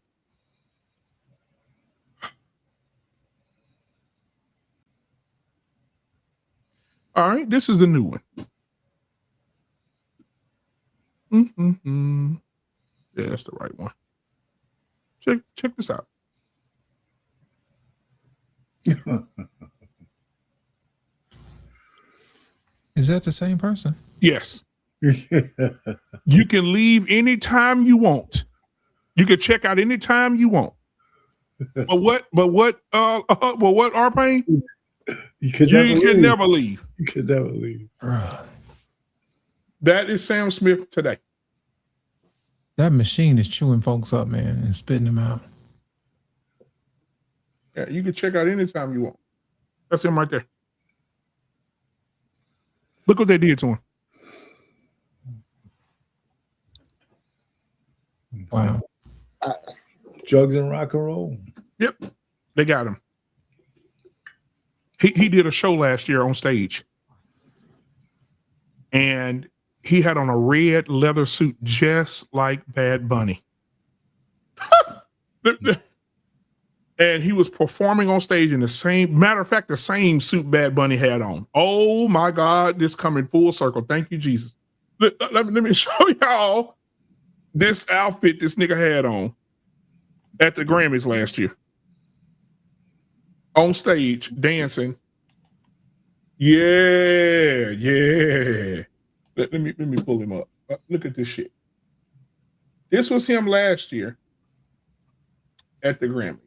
All right, this is the new one. Yeah, that's the right one. Check this out. Is that the same person? Yes. You can leave anytime you want. You can check out anytime you want. But what R-Pain? You can never leave. You can never leave. That is Sam Smith today. That machine is chewing folks up, man, and spitting them out. Yeah, you can check out anytime you want. That's him right there. Look what they did to him. Wow. Drugs and rock and roll. Yep. They got him. He did a show last year on stage. And he had on a red leather suit just like Bad Bunny. And he was performing on stage in the same suit Bad Bunny had on. Oh my God, this coming full circle. Thank you, Jesus. Let me show y'all this outfit this nigga had on at the Grammys last year. On stage, dancing. Yeah. Let me pull him up. Look at this shit. This was him last year at the Grammys.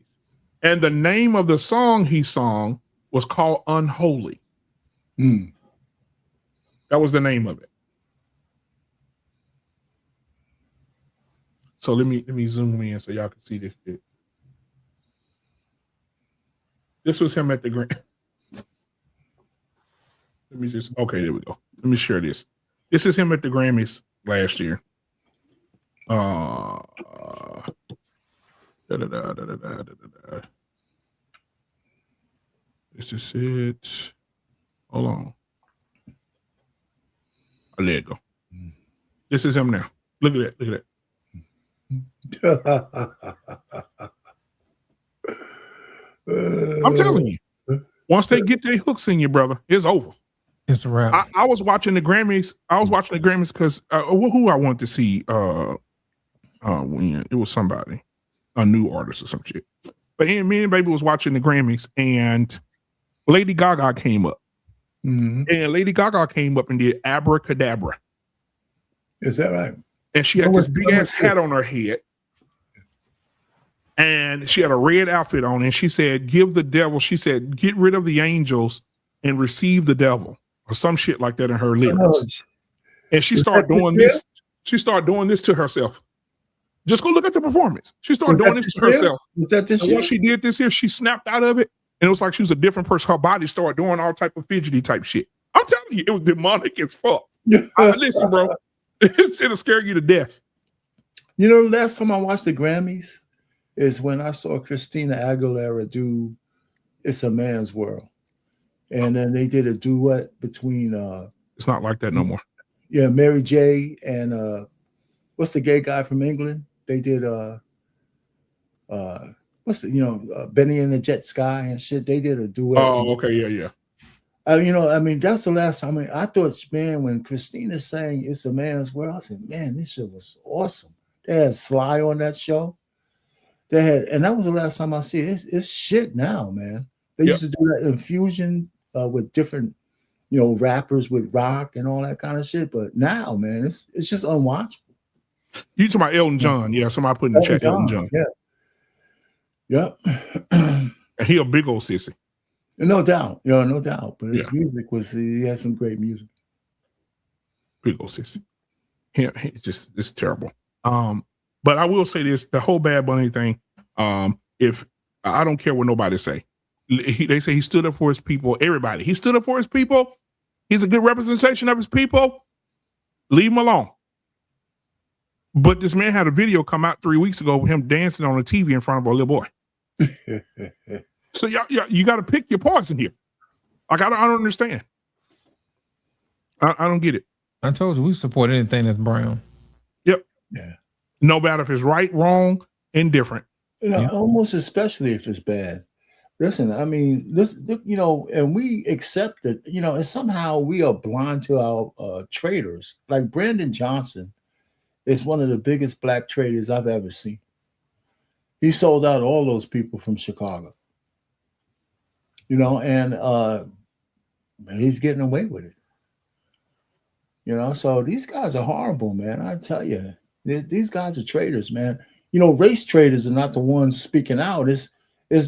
And the name of the song he sang was called Unholy. That was the name of it. So let me zoom in so y'all can see this shit. This was him at the Grammys. Okay, there we go. Let me share this. This is him at the Grammys last year. This is it. Hold on. I'll let it go. This is him now. Look at that. I'm telling you. Once they get their hooks in you, brother, it's over. It's a wrap. I was watching the Grammys. Because who I wanted to see when it was somebody, a new artist or some shit. But me and baby was watching the Grammys, and Lady Gaga came up. And Lady Gaga came up and did Abracadabra. Is that right? And she had this big ass hat on her head. And she had a red outfit on, and she said, "Give the devil," she said, "get rid of the angels and receive the devil," or some shit like that in her lyrics. And she started doing this. She started doing this to herself. Just go look at the performance. She started doing this to herself. Was that this and year? once she did this here, she snapped out of it, and it was like she was a different person. Her body started doing all type of fidgety type shit. I'm telling you, it was demonic as fuck. Listen, bro, it'll scare you to death. You know, the last time I watched the Grammys is when I saw Christina Aguilera do "It's a Man's World," and then they did a duet between. It's not like that no more. Yeah, Mary J. and what's the gay guy from England? They did Benny and the Jet Sky and shit. They did a duet. Oh, okay, yeah. That's the last time. I thought, man, when Christina sang "It's a Man's World," I said, man, this shit was awesome. They had Sly on that show. And that was the last time I see it. It's shit now, man. They used to do that infusion with different, rappers with rock and all that kind of shit. But now, man, it's just unwatchable. You talking about Elton John? Yeah, somebody put in the chat Elton John. Yeah. And he a big old sissy. No doubt. No doubt. But his music he had some great music. Big old sissy. It's terrible. But I will say this: the whole Bad Bunny thing. If I don't care what nobody say, they say he stood up for his people. Everybody, he stood up for his people. He's a good representation of his people. Leave him alone. But this man had a video come out 3 weeks ago with him dancing on the TV in front of a little boy. So you got to pick your poison here. Like I don't understand. I don't get it. I told you we support anything that's brown. Yep. Yeah. No matter if it's right, wrong, indifferent. Almost especially if it's bad. Listen, I mean, this, you know, and we accept it, you know, and somehow we are blind to our traders. Like Brandon Johnson is one of the biggest black traders I've ever seen. He sold out all those people from Chicago, you know, and he's getting away with it. You know, so these guys are horrible, man. I tell you, these guys are traders, man. You know, race traders are not the ones speaking out. It's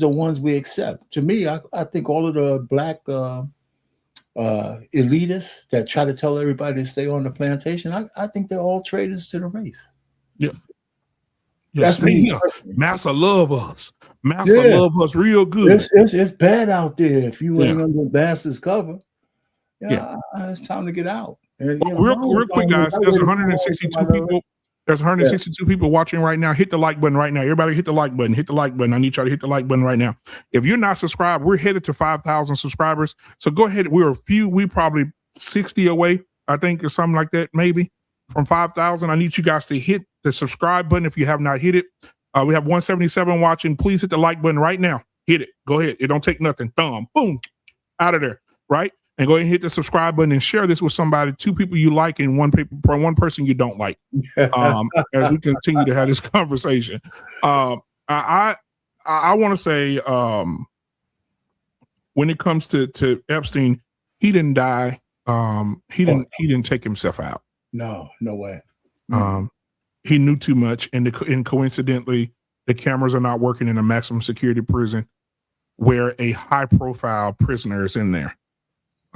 the ones we accept. To me, I think all of the black elitists that try to tell everybody to stay on the plantation, I think they're all traitors to the race. Yeah. That's me. me. Massa love us. Massa love us real good. It's bad out there if you ain't under Massa's cover. It's time to get out. And, you know, real quick, guys. There's 162 people. There's 162 people watching right now. Hit the like button right now. Everybody hit the like button. Hit the like button. I need y'all to hit the like button right now. If you're not subscribed, we're headed to 5,000 subscribers. So go ahead. We're a few. We probably 60 away, I think, or something like that, maybe from 5,000. I need you guys to hit the subscribe button if you have not hit it. We have 177 watching. Please hit the like button right now. Hit it. Go ahead. It don't take nothing. Thumb. Boom. Out of there. Right? And go ahead and hit the subscribe button and share this with somebody, 2 people you like and one person you don't like. As we continue to have this conversation, I want to say, when it comes to Epstein, he didn't die. He didn't take himself out. No way. He knew too much, and coincidentally, the cameras are not working in a maximum security prison where a high-profile prisoner is in there.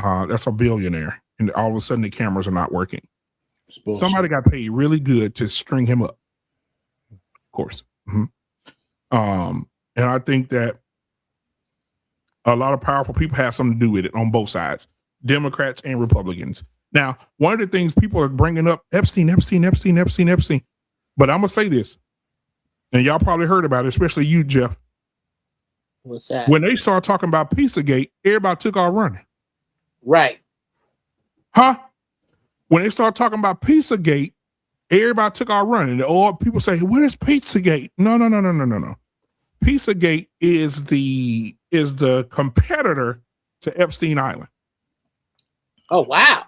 That's a billionaire, and all of a sudden the cameras are not working. Somebody got paid really good to string him up, of course. And I think that a lot of powerful people have something to do with it on both sides, Democrats and Republicans. Now, one of the things people are bringing up, Epstein. But I'm gonna say this, and y'all probably heard about it, especially you, Jeff. What's that? When they started talking about Pizzagate, everybody took off running. Right. Huh? When they start talking about Pizzagate, everybody took off running. Or people say, what is Pizzagate? No. Pizzagate is the competitor to Epstein Island. Oh, wow.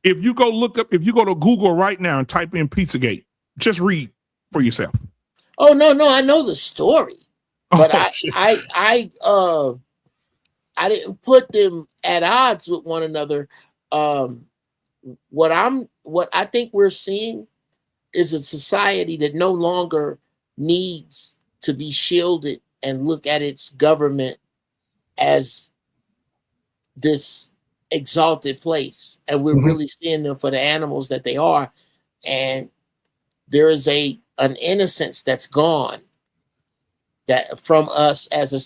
If you go to Google right now and type in Pizzagate, just read for yourself. Oh, no, I know the story. But I didn't put them at odds with one another. What I think we're seeing is a society that no longer needs to be shielded and look at its government as this exalted place. And we're really seeing them for the animals that they are. And there is an innocence that's gone that from us as a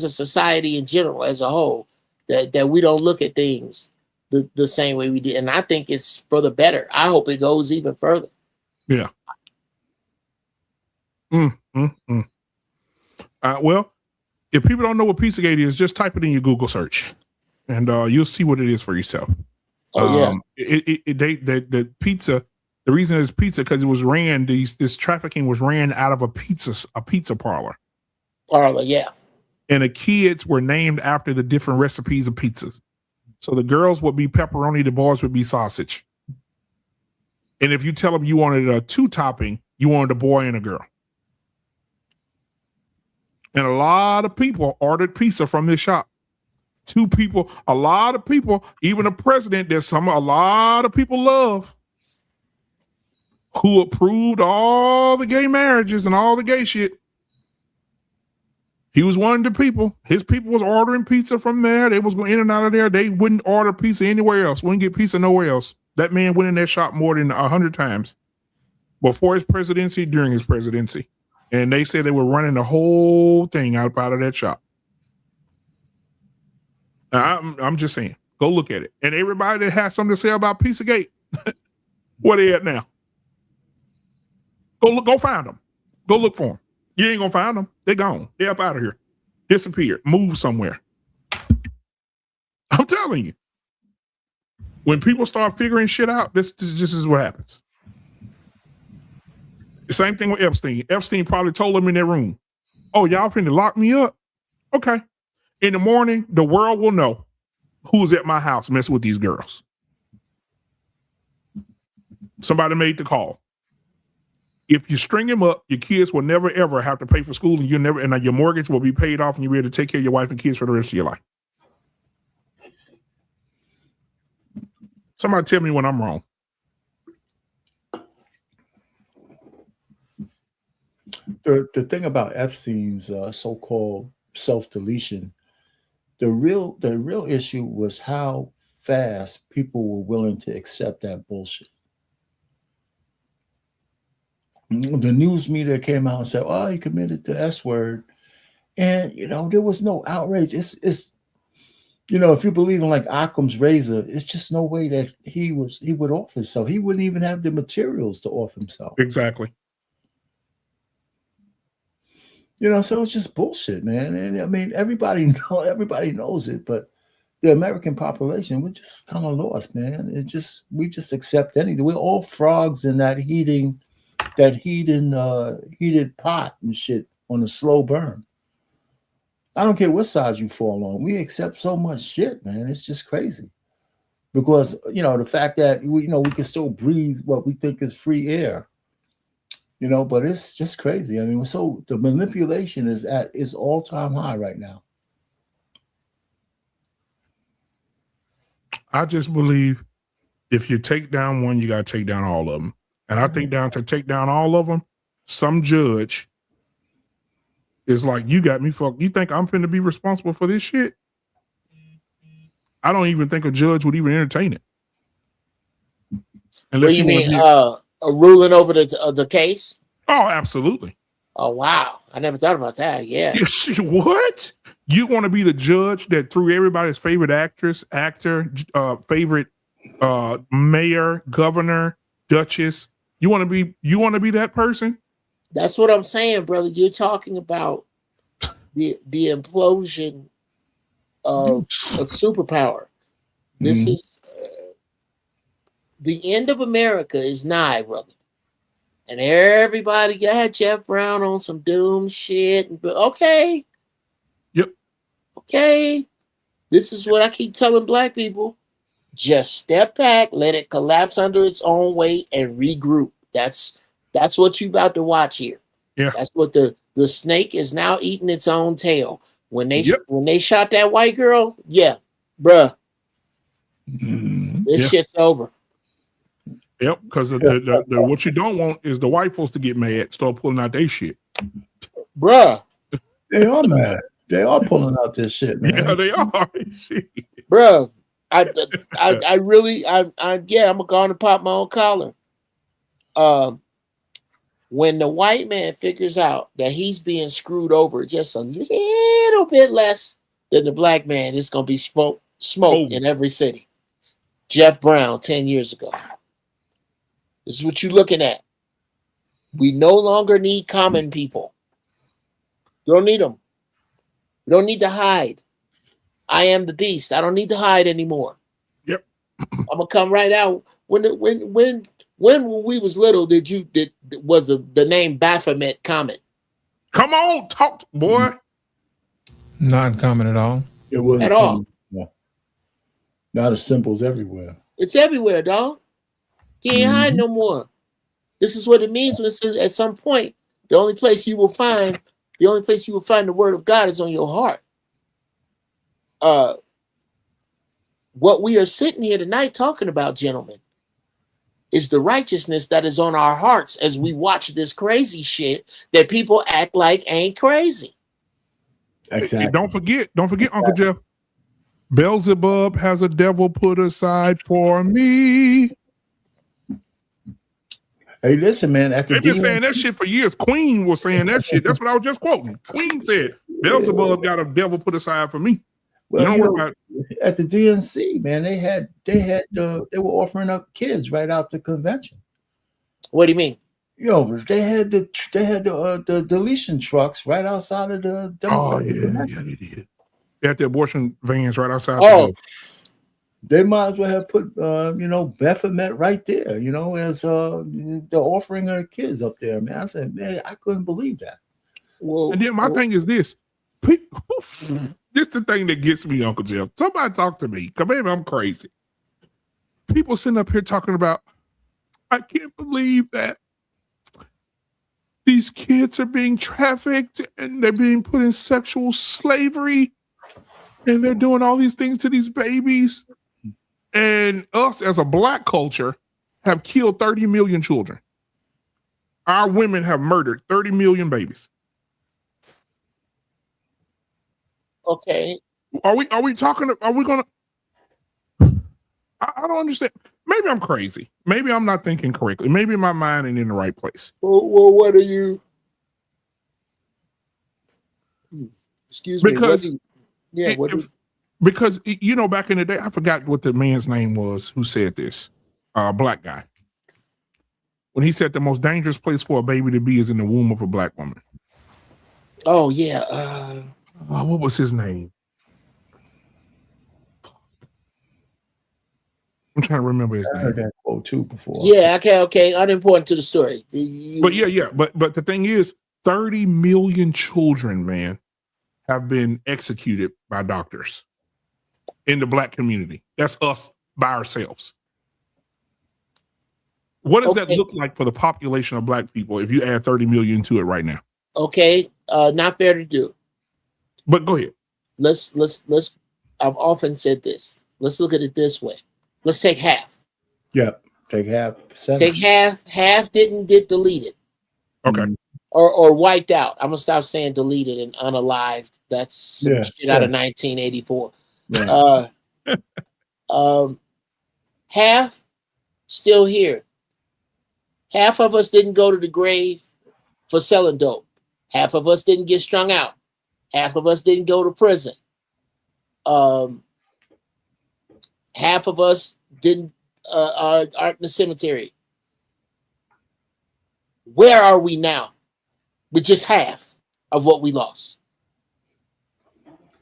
society in general, as a whole, that we don't look at things the same way we did. And I think it's for the better. I hope it goes even further. Yeah. Well, if people don't know what Pizzagate is, just type it in your Google search and you'll see what it is for yourself. Oh, yeah. The pizza, the reason it's pizza because it was this trafficking was ran out of a pizza parlor. Yeah. And the kids were named after the different recipes of pizzas. So the girls would be pepperoni, the boys would be sausage. And if you tell them you wanted a 2-topping, you wanted a boy and a girl. And a lot of people ordered pizza from this shop. 2 people, a lot of people, even the president, a lot of people love, who approved all the gay marriages and all the gay shit. He was one of the people. His people was ordering pizza from there. They was going in and out of there. They wouldn't order pizza anywhere else. Wouldn't get pizza nowhere else. That man went in that shop more than 100 times before his presidency, during his presidency. And they said they were running the whole thing out of that shop. I'm just saying, go look at it. And everybody that has something to say about Pizzagate, where they at now? Go find them. Go look for them. You ain't gonna find them. They're gone. They're up out of here. Disappeared. Move somewhere. I'm telling you. When people start figuring shit out, this is what happens. The same thing with Epstein. Epstein probably told them in their room, Oh, y'all finna lock me up? Okay. In the morning, the world will know who's at my house messing with these girls. Somebody made the call. If you string them up, your kids will never ever have to pay for school, and your mortgage will be paid off, and you'll be able to take care of your wife and kids for the rest of your life. Somebody tell me when I'm wrong. The thing about Epstein's so-called self-deletion, the real issue was how fast people were willing to accept that bullshit. The news media came out and said, "Oh, he committed the S word," and there was no outrage. It's if you believe in like Occam's razor, it's just no way that he would off himself. He wouldn't even have the materials to off himself. Exactly. So it's just bullshit, man. And I mean, everybody knows it, but the American population, we're just kind of lost, man. We just accept anything. We're all frogs in that heated pot and shit on a slow burn. I don't care what side you fall on. We accept so much shit, man. It's just crazy. Because the fact that we can still breathe what we think is free air. But it's just crazy. I mean, so the manipulation is at its all-time high right now. I just believe if you take down one, you got to take down all of them. And I think to take down all of them, some judge is like, you got me fucked. You think I'm finna be responsible for this shit? I don't even think a judge would even entertain it. Unless what do you mean? Ruling over the case? Oh, absolutely. Oh, wow. I never thought about that. Yeah. What? You want to be the judge that threw everybody's favorite actress, actor, favorite mayor, governor, duchess. You want to be that person? That's what I'm saying, brother. You're talking about the implosion of superpower. This is the end of America is nigh, brother. And everybody got Jeff Brown on some doom shit. Okay. Yep. Okay. This is what I keep telling black people. Just step back, let it collapse under its own weight, and regroup. That's what you about to watch here. Yeah. That's what the snake is now eating its own tail. When they shot that white girl, yeah, bruh. This shit's over. Yep, because the what you don't want is the white folks to get mad, start pulling out their shit. Bruh. They are mad. They are pulling out this shit, man. Yeah, they are. Bruh. I really I'm gonna go on and pop my own collar. When the white man figures out that he's being screwed over just a little bit less than the black man, it's gonna be smoke in every city. Jeff Brown 10 years ago. This is what you're looking at. We no longer need common people. You don't need them. You don't need to hide. I am the beast. I don't need to hide anymore. Yep. I'm gonna come right out. When we was little, was the name Baphomet common? Come on, talk, boy. Not common at all. It wasn't at all. No. Now the symbols everywhere. It's everywhere, dog. You ain't hiding no more. This is what it means when it says at some point, the only place you will find the word of God is on your heart. What we are sitting here tonight talking about, gentlemen, is the righteousness that is on our hearts as we watch this crazy shit that people act like ain't crazy. Exactly. Hey, don't forget, Uncle Jeff. Beelzebub has a devil put aside for me. Hey, listen, man. They've been saying that shit for years. Queen was saying that shit. That's what I was just quoting. Queen said, Beelzebub got a devil put aside for me. Well, at the DNC, man, they were offering up kids right out the convention. What do you mean? They had the deletion trucks right outside of the Democratic convention. They did. They had the abortion vans right outside. They might as well have put Baphomet right there, as the offering of the kids up there, man. I said, man, I couldn't believe that. Well, And then my thing is this. This is the thing that gets me, Uncle Jeff. Somebody talk to me. Cause maybe I'm crazy. People sitting up here talking about, I can't believe that these kids are being trafficked and they're being put in sexual slavery and they're doing all these things to these babies. And us as a black culture have killed 30 million children. Our women have murdered 30 million babies. okay. Are we talking, are we gonna, I don't understand. Maybe I'm crazy. Maybe I'm not thinking correctly. Maybe my mind ain't in the right place. Well, what are you? Excuse me. Because because you know, back in the day, I forgot what the man's name was who said this. Black guy. When he said the most dangerous place for a baby to be is in the womb of a black woman. Oh yeah. What was his name? I'm trying to remember his I name. heard that quote too before. Yeah. Okay. Unimportant to the story. But yeah. But the thing is, 30 million children, man, have been executed by doctors in the black community. That's us by ourselves. What does that look like for the population of black people if you add 30 million to it right now? Okay. Not fair to do. But go ahead. Let's. I've often said this. Let's look at it this way. Let's take half. Yep. Take half. Take half. Half didn't get deleted. Okay. Or wiped out. I'm gonna stop saying deleted and unalived. That's some shit out of 1984. Yeah. Half still here. Half of us didn't go to the grave for selling dope. Half of us didn't get strung out. Half of us didn't go to prison. Half of us didn't aren't in the cemetery. Where are we now? With just half of what we lost.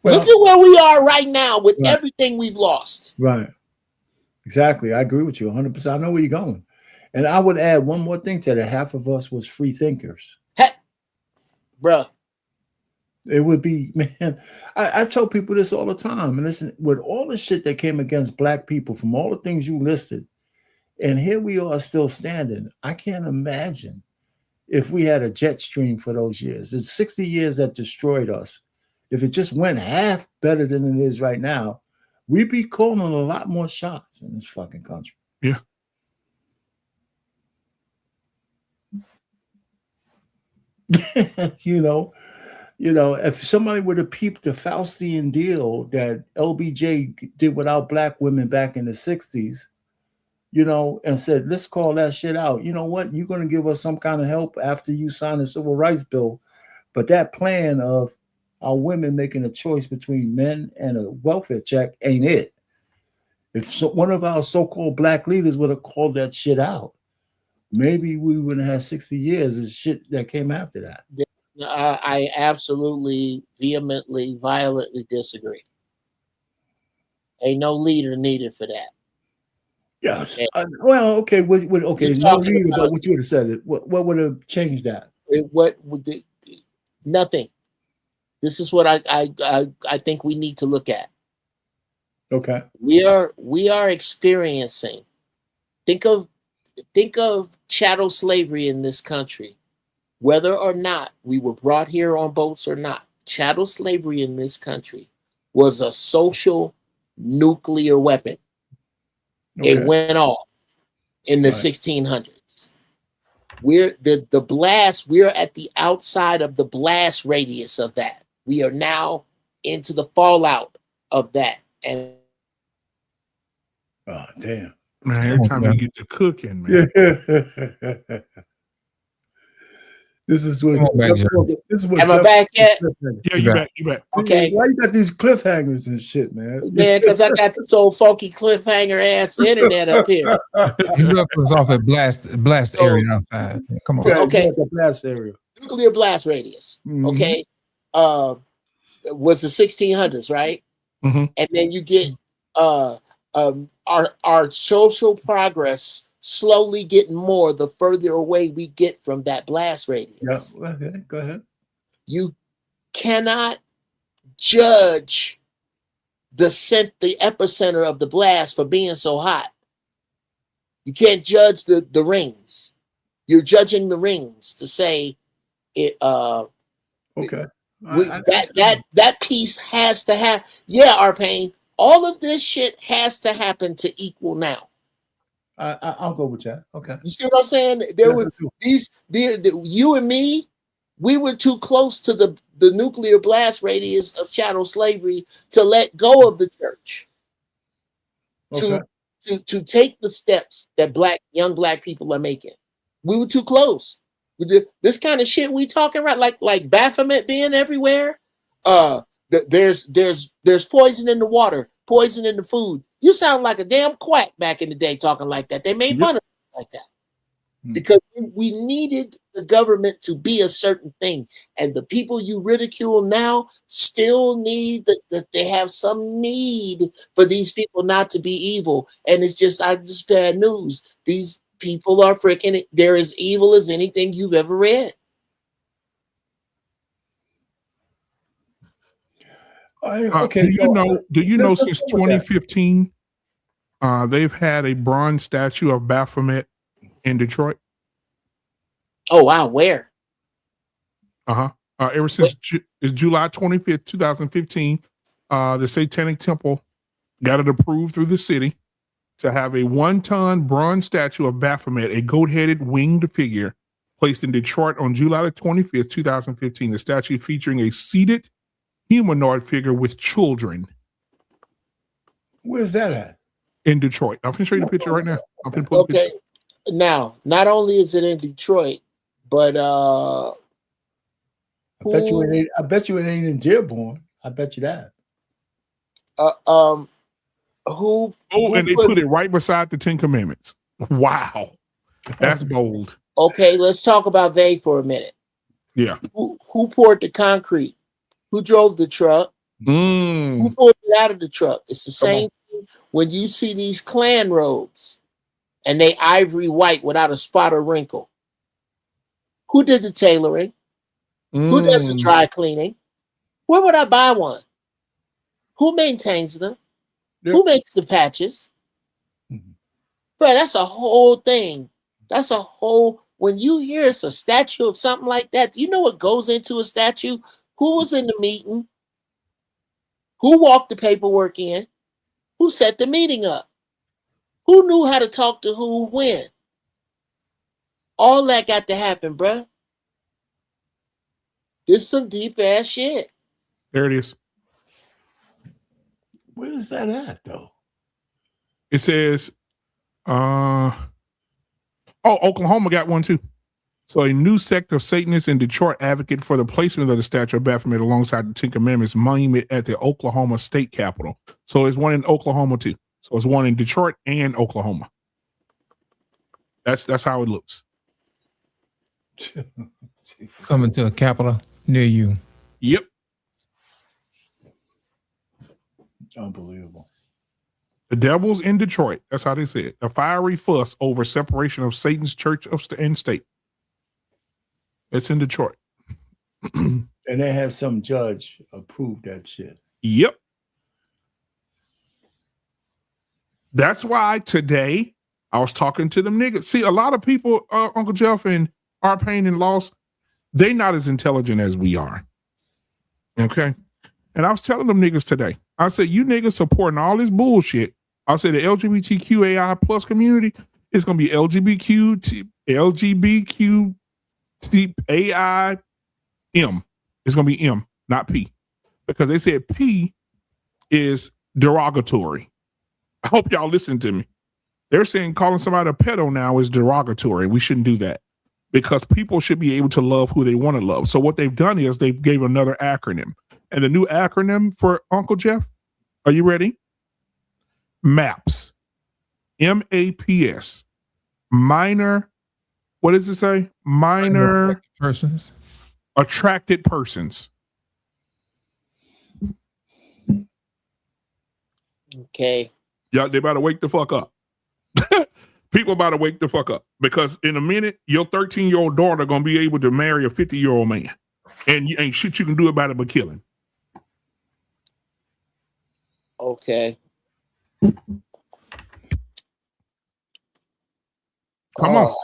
Well, look at where we are right now with everything we've lost. Right. Exactly. I agree with you 100%. I know where you're going. And I would add one more thing to that. Half of us was free thinkers. Bruh. It would be, man, I tell people this all the time. And listen, with all the shit that came against black people from all the things you listed, and here we are still standing. I can't imagine if we had a jet stream for those years. It's 60 years that destroyed us. If it just went half better than it is right now, we'd be calling a lot more shots in this fucking country. Yeah. you know, if somebody would have peeped the Faustian deal that LBJ did without black women back in the 60s, and said, let's call that shit out. You know what? You're going to give us some kind of help after you sign the civil rights bill. But that plan of our women making a choice between men and a welfare check ain't it. If one of our so-called black leaders would have called that shit out, maybe we wouldn't have 60 years of shit that came after that. I absolutely, vehemently, violently disagree. Ain't no leader needed for that. Yes. Okay. Okay. No leader, but what you would have said, what would have changed that? Nothing. This is what I think we need to look at. Okay. We are experiencing. Think of chattel slavery in this country. Whether or not we were brought here on boats or not, chattel slavery in this country was a social nuclear weapon. Okay. It went off in the 1600s. We're the blast. We're at the outside of the blast radius of that. We are now into the fallout of that. And oh damn, man! Every time you get to cooking, man. This is what. Am I back yet? Yeah, you back. Okay. Why you got these cliffhangers and shit, man? Yeah, because I got this old funky cliffhanger ass internet up here. You left us off at blast area outside. Come on. Okay. The blast area. Nuclear blast radius. Mm-hmm. Okay. Was the 1600s, right? Mm-hmm. And then you get our social progress slowly getting more the further away we get from that blast radius. Yeah, go ahead. You cannot judge the epicenter of the blast for being so hot. You can't judge the rings. You're judging the rings to say it. Okay. That piece has to have. Yeah, Arpain. All of this shit has to happen to equal now. I'll go with that. Okay. You see what I'm saying? There were you and me. We were too close to the nuclear blast radius of chattel slavery to let go of the church. Okay. To take the steps that young black people are making. We were too close. This kind of shit we talking about, like Baphomet being everywhere. There's poison in the water, poison in the food. You sound like a damn quack back in the day talking like that. They made fun of it like that. Because we needed the government to be a certain thing. And the people you ridicule now still need that they have some need for these people not to be evil. And it's just bad news. These people are freaking, they're as evil as anything you've ever read. Okay. Do you know since 2015, they've had a bronze statue of Baphomet in Detroit? Oh wow, where? Ever since July 25th, 2015, the Satanic Temple got it approved through the city to have a 1-ton bronze statue of Baphomet, a goat-headed winged figure, placed in Detroit on July 25th, 2015. The statue featuring a seated humanoid figure with children. Where's that at? In Detroit. I'm going to show you the picture right now. Okay. Now, not only is it in Detroit, but I bet you it ain't in Dearborn. I bet you that. And they put it right beside the 10 Commandments. Wow. That's bold. Okay, let's talk about they for a minute. Yeah. Who poured the concrete? Who drove the truck? Who pulled it out of the truck? It's the same thing when you see these Klan robes and they ivory white without a spot or wrinkle. Who did the tailoring? Who does the dry cleaning? Where would I buy one? Who maintains them? Yep. Who makes the patches? Bro, that's a whole thing. That's a whole, when you hear it's a statue of something like that, do you know what goes into a statue? Who was in the meeting? Who walked the paperwork in? Who set the meeting up? Who knew how to talk to who when? All that got to happen, bruh. This is some deep ass shit. There it is. Where is that at, though? It says, Oklahoma got one too. So a new sect of Satanists in Detroit advocate for the placement of the statue of Baphomet alongside the 10 Commandments monument at the Oklahoma state capitol. So it's one in Oklahoma too. So it's one in Detroit and Oklahoma. That's how it looks. Coming to a capital near you. Yep. Unbelievable. The devil's in Detroit. That's how they say it. A fiery fuss over separation of Satan's church and state. It's in Detroit. And they had some judge approve that shit. Yep. That's why today I was talking to them niggas. See, a lot of people, Uncle Jeff and Arpain and Loss, they not as intelligent as we are. Okay. And I was telling them niggas today, I said, you niggas supporting all this bullshit. I said the LGBTQAI plus community is going to be LGBTQAI M. It's going to be M, not P. Because they said P is derogatory. I hope y'all listen to me. They're saying calling somebody a pedo now is derogatory. We shouldn't do that because people should be able to love who they want to love. So what they've done is they gave another acronym. And the new acronym for Uncle Jeff, are you ready? MAPS. MAPS. Minor, what does it say? Minor persons. Attracted persons. Okay. Yeah, they better wake the fuck up. People about to wake the fuck up because in a minute, your 13-year-old daughter gonna be able to marry a 50-year-old man. and you ain't shit you can do about it but killing. Okay. Come on.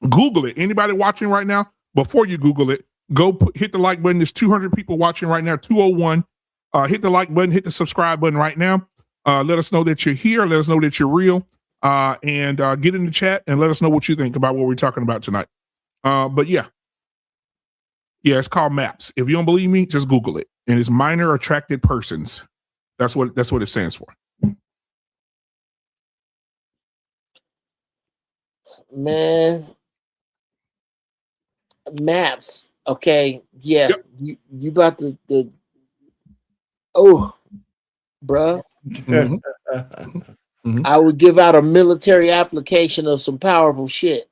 Google it. Anybody watching right now, before you Google it, hit the like button. There's 200 people watching right now, 201. Hit the like button, hit the subscribe button right now. Let us know that you're here. Let us know that you're real. And get in the chat and let us know what you think about what we're talking about tonight. But yeah, it's called MAPS. If you don't believe me, just Google it. And it's minor attracted persons. That's what it stands for. Man, MAPS. Okay, yeah. Yep. You about the oh, bruh. Mm-hmm. Mm-hmm. I would give out a military application of some powerful shit.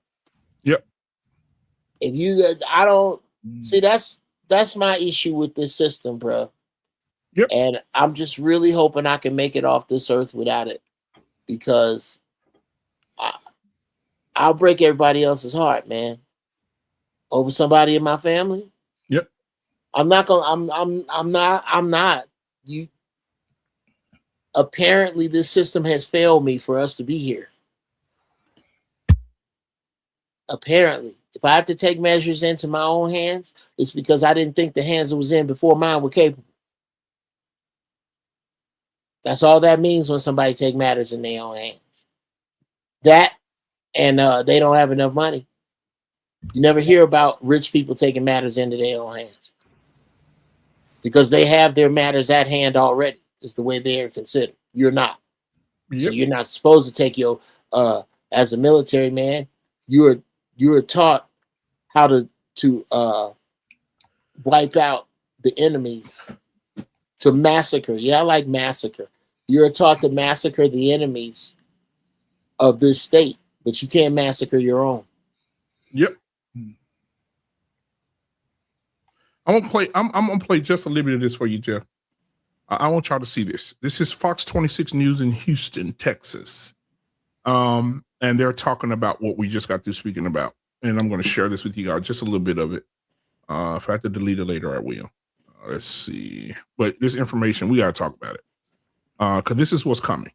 Yep. If you, I don't see that's my issue with this system, bro. Yep. And I'm just really hoping I can make it off this earth without it, because I'll break everybody else's heart, man, over somebody in my family. Yep. I'm not. You. Apparently, this system has failed me for us to be here. Apparently, if I have to take measures into my own hands, it's because I didn't think the hands it was in before mine were capable. That's all that means when somebody take matters in their own hands. That, and they don't have enough money. You never hear about rich people taking matters into their own hands because they have their matters at hand already. Is the way they are considered. You're not. Yep. So you're not supposed to take your as a military man. You are taught how to wipe out the enemies, to massacre. Yeah, I like massacre. You're taught to massacre the enemies of this state, but you can't massacre your own. Yep. I'm gonna play just a little bit of this for you, Jeff. I want y'all to see this. This is Fox 26 News in Houston, Texas. And they're talking about what we just got through speaking about. And I'm going to share this with you guys, just a little bit of it. If I have to delete it later, I will. Let's see. But this information, we got to talk about it. Because this is what's coming.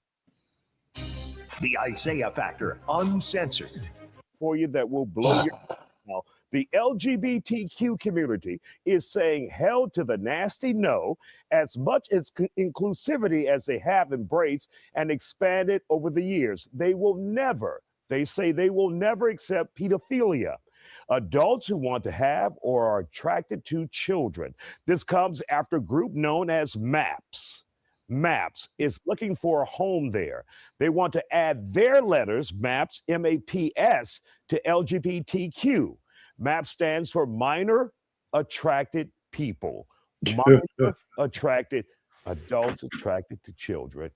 The Isaiah Factor, uncensored. For you that will blow your now. The LGBTQ community is saying hell to the nasty no, as much as inclusivity as they have embraced and expanded over the years. They say they will never accept pedophilia. Adults who want to have or are attracted to children. This comes after a group known as MAPS. MAPS is looking for a home there. They want to add their letters, MAPS, M-A-P-S, to LGBTQ. MAPS stands for minor attracted people. Minor attracted, adults attracted to children.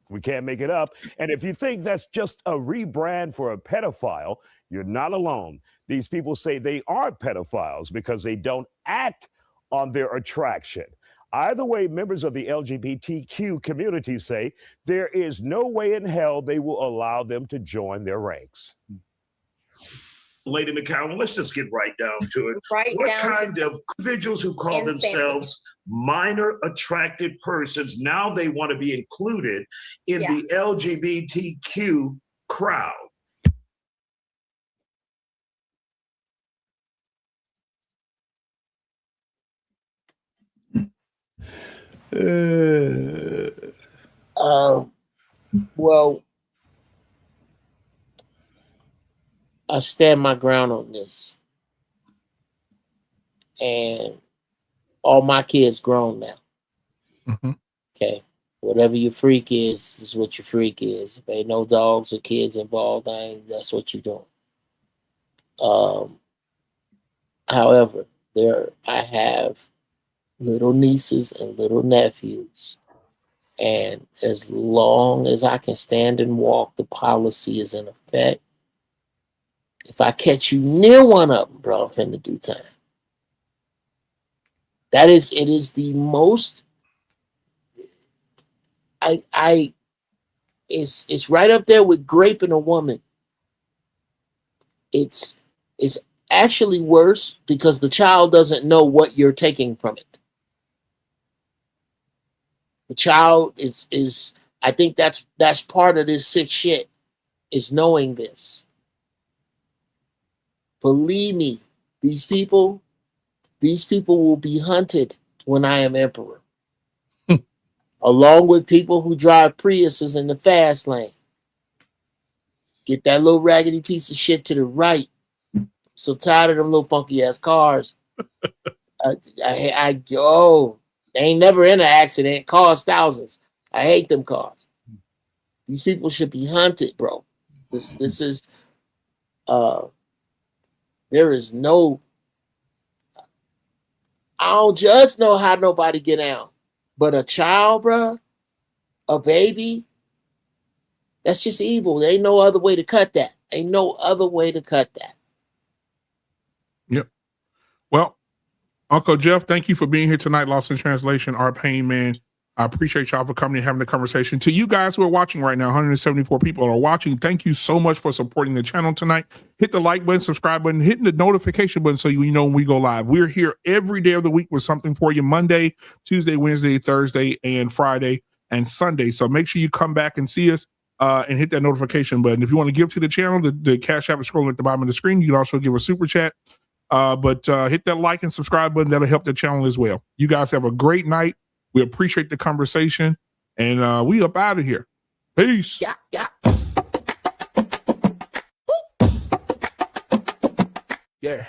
We can't make it up. And if you think that's just a rebrand for a pedophile, you're not alone. These people say they aren't pedophiles because they don't act on their attraction. Either way, members of the LGBTQ community say there is no way in hell they will allow them to join their ranks. Lady McCowan, let's just get right down to it. What kind of individuals who call themselves minor attracted persons, now they want to be included in the LGBTQ crowd? Well, I stand my ground on this. And all my kids grown now. Mm-hmm. Okay. Whatever your freak is what your freak is. If ain't no dogs or kids involved, that's what you're doing. However, I have little nieces and little nephews. And as long as I can stand and walk, the policy is in effect. If I catch you near one of them, bro, I'm finna do time. It is the most, it's right up there with raping a woman. It's actually worse because the child doesn't know what you're taking from it. The child is I think that's part of this sick shit, is knowing this. Believe me, these people will be hunted when I am emperor. Along with people who drive Priuses in the fast lane. Get that little raggedy piece of shit to the right. So tired of them little funky ass cars. They ain't never in an accident. Cost thousands. I hate them cars. These people should be hunted, bro. This is there is no, I don't just know how nobody get out. But a child, bro, a baby, that's just evil. There ain't no other way to cut that. Ain't no other way to cut that. Yep. Well, Uncle Jeff, thank you for being here tonight. Lost in Translation, Our Pain Man. I appreciate y'all for coming and having the conversation. To you guys who are watching right now, 174 people are watching. Thank you so much for supporting the channel tonight. Hit the like button, subscribe button, hitting the notification button so you know when we go live. We're here every day of the week with something for you: Monday, Tuesday, Wednesday, Thursday, and Friday and Sunday. So make sure you come back and see us and hit that notification button. If you want to give to the channel, the Cash App is scrolling at the bottom of the screen. You can also give a super chat. But hit that like and subscribe button. That'll help the channel as well. You guys have a great night. We appreciate the conversation, and we up out of here. Peace. Yeah. Yeah.